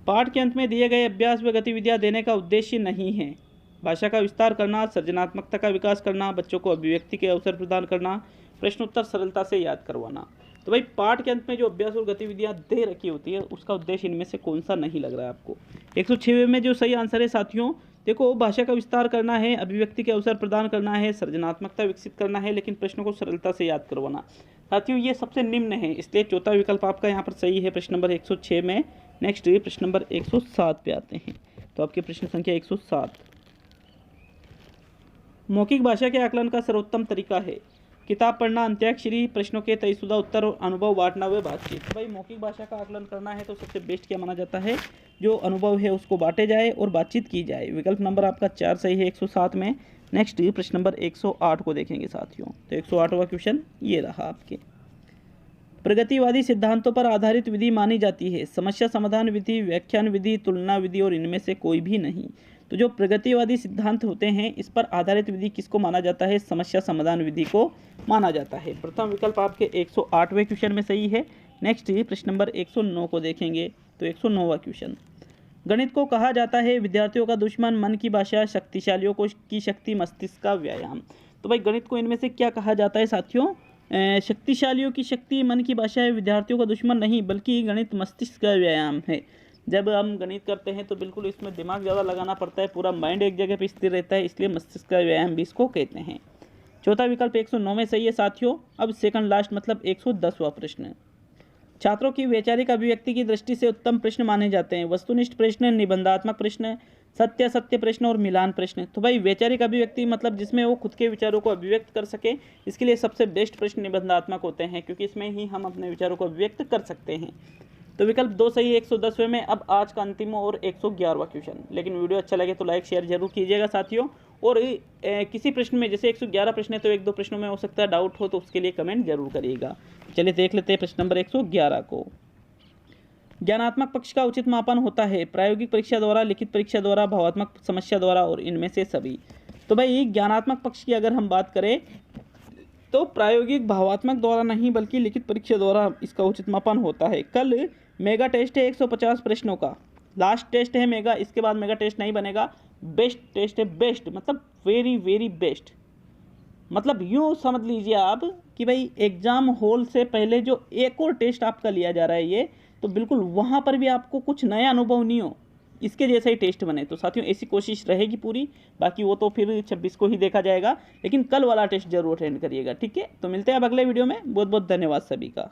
पाठ के अंत में दिए गए अभ्यास व गतिविधियां देने का उद्देश्य नहीं है भाषा का विस्तार करना, सृजनात्मकता का विकास करना, बच्चों को अभिव्यक्ति के अवसर प्रदान करना, प्रश्नोत्तर सरलता से याद करवाना। तो भाई पाठ के अंत में जो अभ्यास और गतिविधियां दे रखी होती है उसका उद्देश्य इनमें से कौन सा नहीं लग रहा है आपको? 106 में जो सही आंसर है साथियों, देखो भाषा का विस्तार करना है, अभिव्यक्ति के अवसर प्रदान करना है, सृजनात्मकता विकसित करना है, लेकिन प्रश्नों को सरलता से याद करवाना। साथियों ये सबसे निम्न है, इसलिए चौथा विकल्प आपका यहाँ पर सही है प्रश्न नंबर 106 में। नेक्स्ट प्रश्न नंबर 107 पे आते हैं, तो आपके प्रश्न संख्या 107, मौखिक भाषा के आकलन का सर्वोत्तम तरीका है किताब पढ़ना, अंत्याक्षरी, प्रश्नों के तयशुदा उत्तर और अनुभव बांटना व बातचीत। भाई मौखिक भाषा का आकलन करना है तो सबसे बेस्ट क्या माना जाता है? जो अनुभव है उसको बांटे जाए और बातचीत की जाए। विकल्प नंबर आपका 4 सही है 107 में। नेक्स्ट प्रश्न नंबर 108 को देखेंगे साथियों, तो 108वां क्वेश्चन ये रहा आपके, प्रगतिवादी सिद्धांतों पर आधारित विधि मानी जाती है समस्या समाधान विधि, व्याख्यान विधि, तुलना विधि और इनमें से कोई भी नहीं। तो जो प्रगतिवादी सिद्धांत होते हैं इस पर आधारित विधि किसको माना जाता है? समस्या समाधान विधि को माना जाता है। प्रथम विकल्प आपके 108वें क्वेश्चन में सही है। नेक्स्ट प्रश्न नंबर 109 को देखेंगे, तो 109वां क्वेश्चन, गणित को कहा जाता है विद्यार्थियों का दुश्मन, मन की भाषा, शक्तिशालियों को की शक्ति, मस्तिष्क का व्यायाम। तो भाई गणित को इनमें से क्या कहा जाता है साथियों? शक्तिशालियों की शक्ति मन की भाषा है, विद्यार्थियों का दुश्मन नहीं बल्कि गणित मस्तिष्क का व्यायाम है। जब हम गणित करते हैं तो बिल्कुल इसमें दिमाग ज़्यादा लगाना पड़ता है, पूरा माइंड एक जगह पे स्थिर रहता है, इसलिए मस्तिष्क का व्यायाम भी इसको कहते हैं। चौथा विकल्प 109 में सही है साथियों। अब सेकंड लास्ट मतलब 110वां प्रश्न। छात्रों की वैचारिक अभिव्यक्ति की दृष्टि से उत्तम प्रश्न माने जाते हैं। वस्तुनिष्ठ प्रश्न, निबंधात्मक प्रश्न, सत्य सत्य प्रश्न और मिलान प्रश्न। तो भाई वैचारिक अभिव्यक्ति मतलब जिसमें वो खुद के विचारों को अभिव्यक्त कर सके, इसके लिए सबसे बेस्ट प्रश्न निबंधात्मक होते हैं, क्योंकि इसमें ही हम अपने विचारों को अभिव्यक्त कर सकते हैं। तो विकल्प 2 सही है 110वें में। अब आज का अंतिम और 111वां क्वेश्चन। लेकिन वीडियो अच्छा लगे तो लाइक शेयर जरूर कीजिएगा साथियों। और किसी प्रश्न में, जैसे 111 प्रश्न है तो 1-2 प्रश्नों में हो सकता है डाउट हो, तो उसके लिए कमेंट जरूर करिएगा। चलिए देख लेते हैं प्रश्न नंबर 111 को। ज्ञानात्मक पक्ष का उचित मापन होता है प्रायोगिक परीक्षा द्वारा, लिखित परीक्षा द्वारा, भावात्मक समस्या द्वारा और इनमें से सभी। तो भाई ज्ञानात्मक पक्ष की अगर हम बात करें तो प्रायोगिक भावात्मक द्वारा नहीं बल्कि लिखित परीक्षा द्वारा इसका उचित मापन होता है। कल मेगा टेस्ट है 150 प्रश्नों का, लास्ट टेस्ट है मेगा, इसके बाद मेगा टेस्ट नहीं बनेगा। बेस्ट टेस्ट है, बेस्ट मतलब वेरी वेरी बेस्ट। मतलब यूँ समझ लीजिए आप कि भाई एग्ज़ाम हॉल से पहले जो एक और टेस्ट आपका लिया जा रहा है ये, तो बिल्कुल वहाँ पर भी आपको कुछ नया अनुभव नहीं हो, इसके जैसा ही टेस्ट बने। तो साथियों ऐसी कोशिश रहेगी पूरी, बाकी वो तो फिर 26 को ही देखा जाएगा, लेकिन कल वाला टेस्ट जरूर अटेंड करिएगा, ठीक है। तो मिलते हैं अब अगले वीडियो में। बहुत बहुत धन्यवाद सभी का।